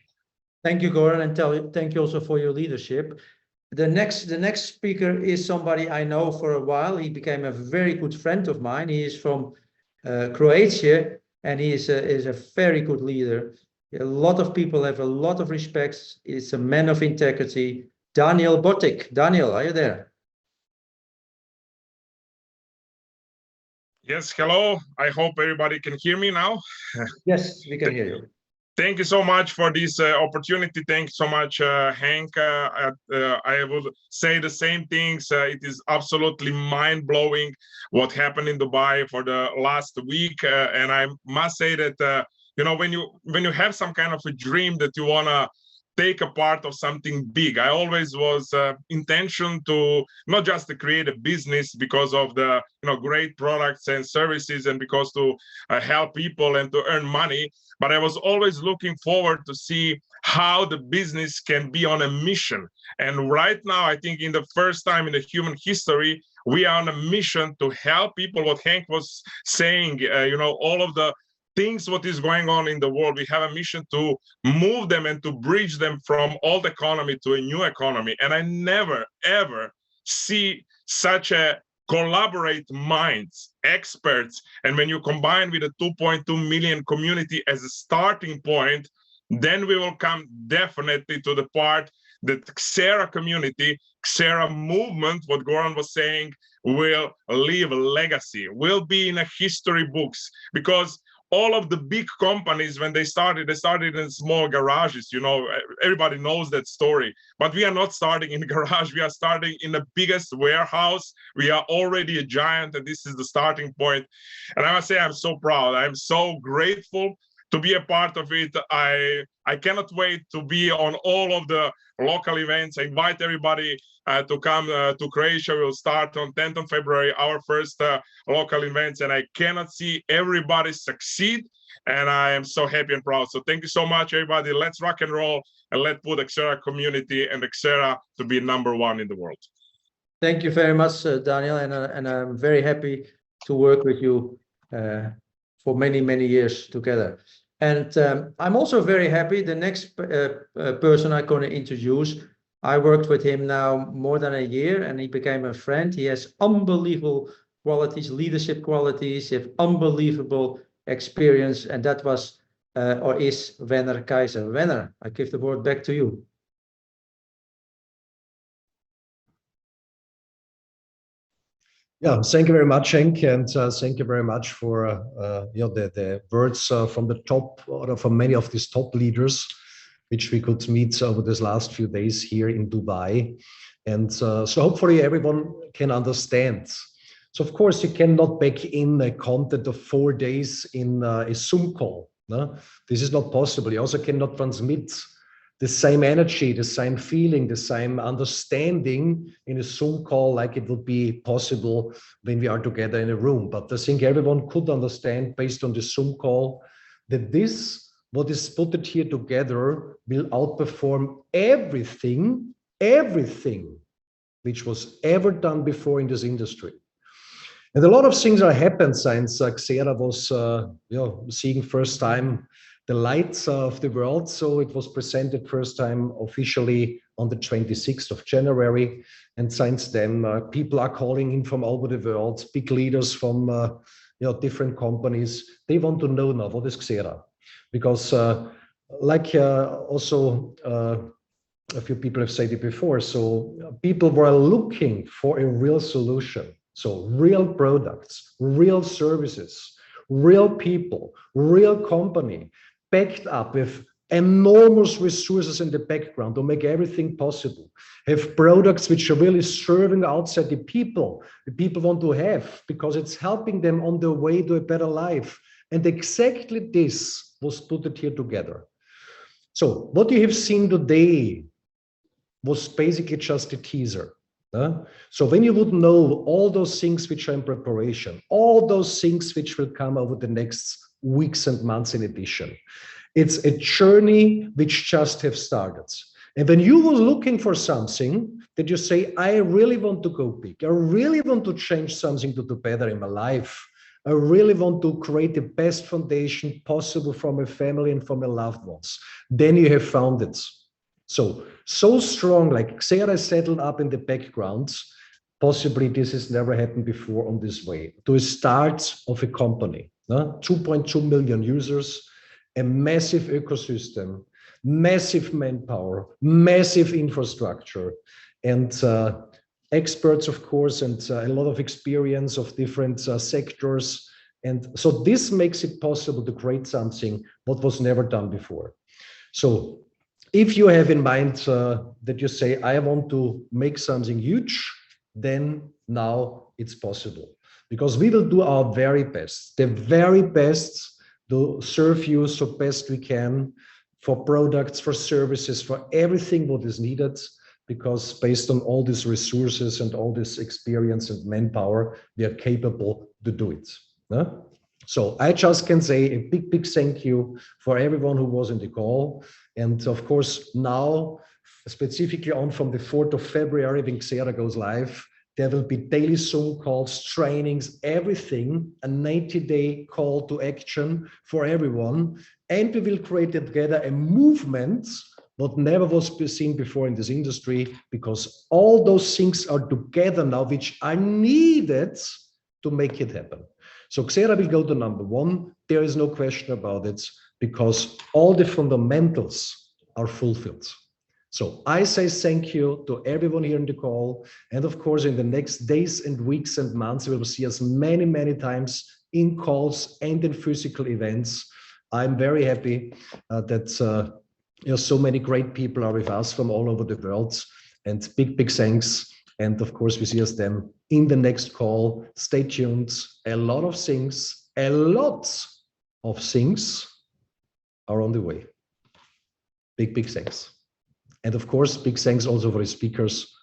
[SPEAKER 12] Thank you, Goran, and thank you also for your leadership. The next speaker is somebody I know for a while. He became a very good friend of mine. He is from Croatia, and he is a very good leader. A lot of people have a lot of respect. He's a man of integrity. Daniel Botic. Daniel, are you there?
[SPEAKER 15] Yes, hello. I hope everybody can hear me now.
[SPEAKER 12] Yes, we can hear you.
[SPEAKER 15] Thank you so much for this opportunity. Thank you so much, Hank. I would say the same things. It is absolutely mind-blowing what happened in Dubai for the last week. And I must say that, you know, when you have some kind of a dream that you want to take a part of something big, I always was intention to not just to create a business because of the great products and services and because to help people and to earn money, but I was always looking forward to see how the business can be on a mission. And right now, I think in the first time in the human history, we are on a mission to help people. What Hank was saying, all of the things what is going on in the world, we have a mission to move them and to bridge them from old economy to a new economy. And I never, ever see such a collaborate minds, experts. And when you combine with a 2.2 million community as a starting point, then we will come definitely to the part that XERA community, XERA movement, what Goran was saying, will leave a legacy, will be in a history books, because all of the big companies, when they started in small garages. Everybody knows that story, but we are not starting in a garage. We are starting in the biggest warehouse. We are already a giant, and this is the starting point. And I must say, I'm so proud. I'm so grateful to be a part of it. I cannot wait to be on all of the local events. I invite everybody to come to Croatia. We'll start on 10th of February, our first local events, and I cannot see everybody succeed, and I am so happy and proud. So thank you so much, everybody. Let's rock and roll, and let's put XERA community and XERA to be #1 in the world.
[SPEAKER 12] Thank you very much, Daniel, and I'm very happy to work with you for many, many years together. And I'm also very happy. The next person I'm going to introduce, I worked with him now more than a year, and he became a friend. He has unbelievable qualities, leadership qualities, he has unbelievable experience, and that was or is Werner Kaiser. Werner, I give the word back to you.
[SPEAKER 4] Yeah, thank you very much, Henk, and thank you very much for the words from the top, or from many of these top leaders, which we could meet over these last few days here in Dubai. And so hopefully everyone can understand. So of course you cannot back in the content of 4 days in a Zoom call. No? This is not possible. You also cannot transmit the same energy, the same feeling, the same understanding in a Zoom call like it would be possible when we are together in a room. But I think everyone could understand based on the Zoom call that what is put here together will outperform everything which was ever done before in this industry. And a lot of things are happened since XERA was seeing first time the lights of the world. So it was presented first time officially on the 26th of January. And since then, people are calling in from all over the world, big leaders from different companies. They want to know now, what is XERA? Because also a few people have said it before, so people were looking for a real solution. So real products, real services, real people, real company, backed up with enormous resources in the background to make everything possible. Have products which are really serving outside the people want to have, because it's helping them on their way to a better life. And exactly this was put here together. So what you have seen today was basically just a teaser. So when you would know all those things which are in preparation, all those things which will come over the next weeks and months in addition, it's a journey which just have started. And when you were looking for something that you say, I really want to go big, I really want to change something to do better in my life, I really want to create the best foundation possible for my family and for my loved ones, then you have found it. So strong, like XERA settled up in the background. Possibly this has never happened before on this way. To a start of a company, 2.2 million users, a massive ecosystem, massive manpower, massive infrastructure, and experts, of course, and a lot of experience of different sectors. And so this makes it possible to create something what was never done before. So if you have in mind that you say, I want to make something huge, then now it's possible. Because we will do our very best, the very best to serve you so best we can for products, for services, for everything what is needed, because based on all these resources and all this experience and manpower, we are capable to do it. So I just can say a big, big thank you for everyone who was in the call. And of course, now, specifically on from the 4th of February, when XERA goes live, there will be daily Zoom calls, trainings, everything, a 90-day call to action for everyone. And we will create together a movement what never was seen before in this industry, because all those things are together now, which are needed to make it happen. So XERA will go to number one. There is no question about it, because all the fundamentals are fulfilled. So I say thank you to everyone here in the call. And of course, in the next days and weeks and months, you will see us many, many times in calls and in physical events. I'm very happy that so many great people are with us from all over the world. And big, big thanks. And of course, we see us then in the next call. Stay tuned. A lot of things are on the way. Big, big thanks. And of course, big thanks also for the speakers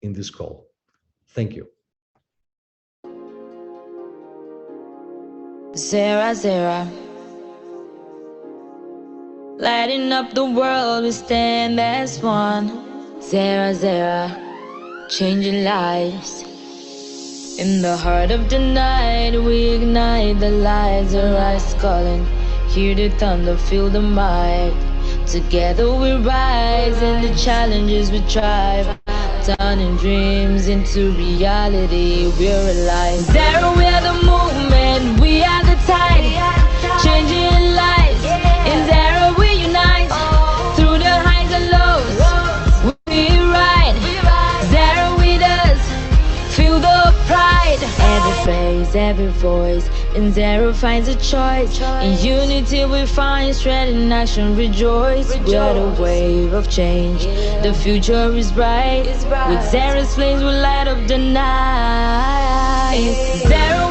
[SPEAKER 4] in this call. Thank you.
[SPEAKER 3] XERA, XERA. Lighting up the world, we stand as one. XERA, XERA. Changing lives. In the heart of the night, we ignite the lights. Our eyes calling. Hear the thunder, feel the might. Together we rise, and the challenges we thrive. Turning dreams into reality, we're alive. XERA, we are the movement, we are the tide. Changing lives, in XERA we unite. Through the highs and lows, we ride. XERA with us, feel the pride. Every face, every voice, in XERA finds a choice. In unity we find strength, in action rejoice. We are the wave of change, the future is bright. With XERA's flames we light up the night. XERA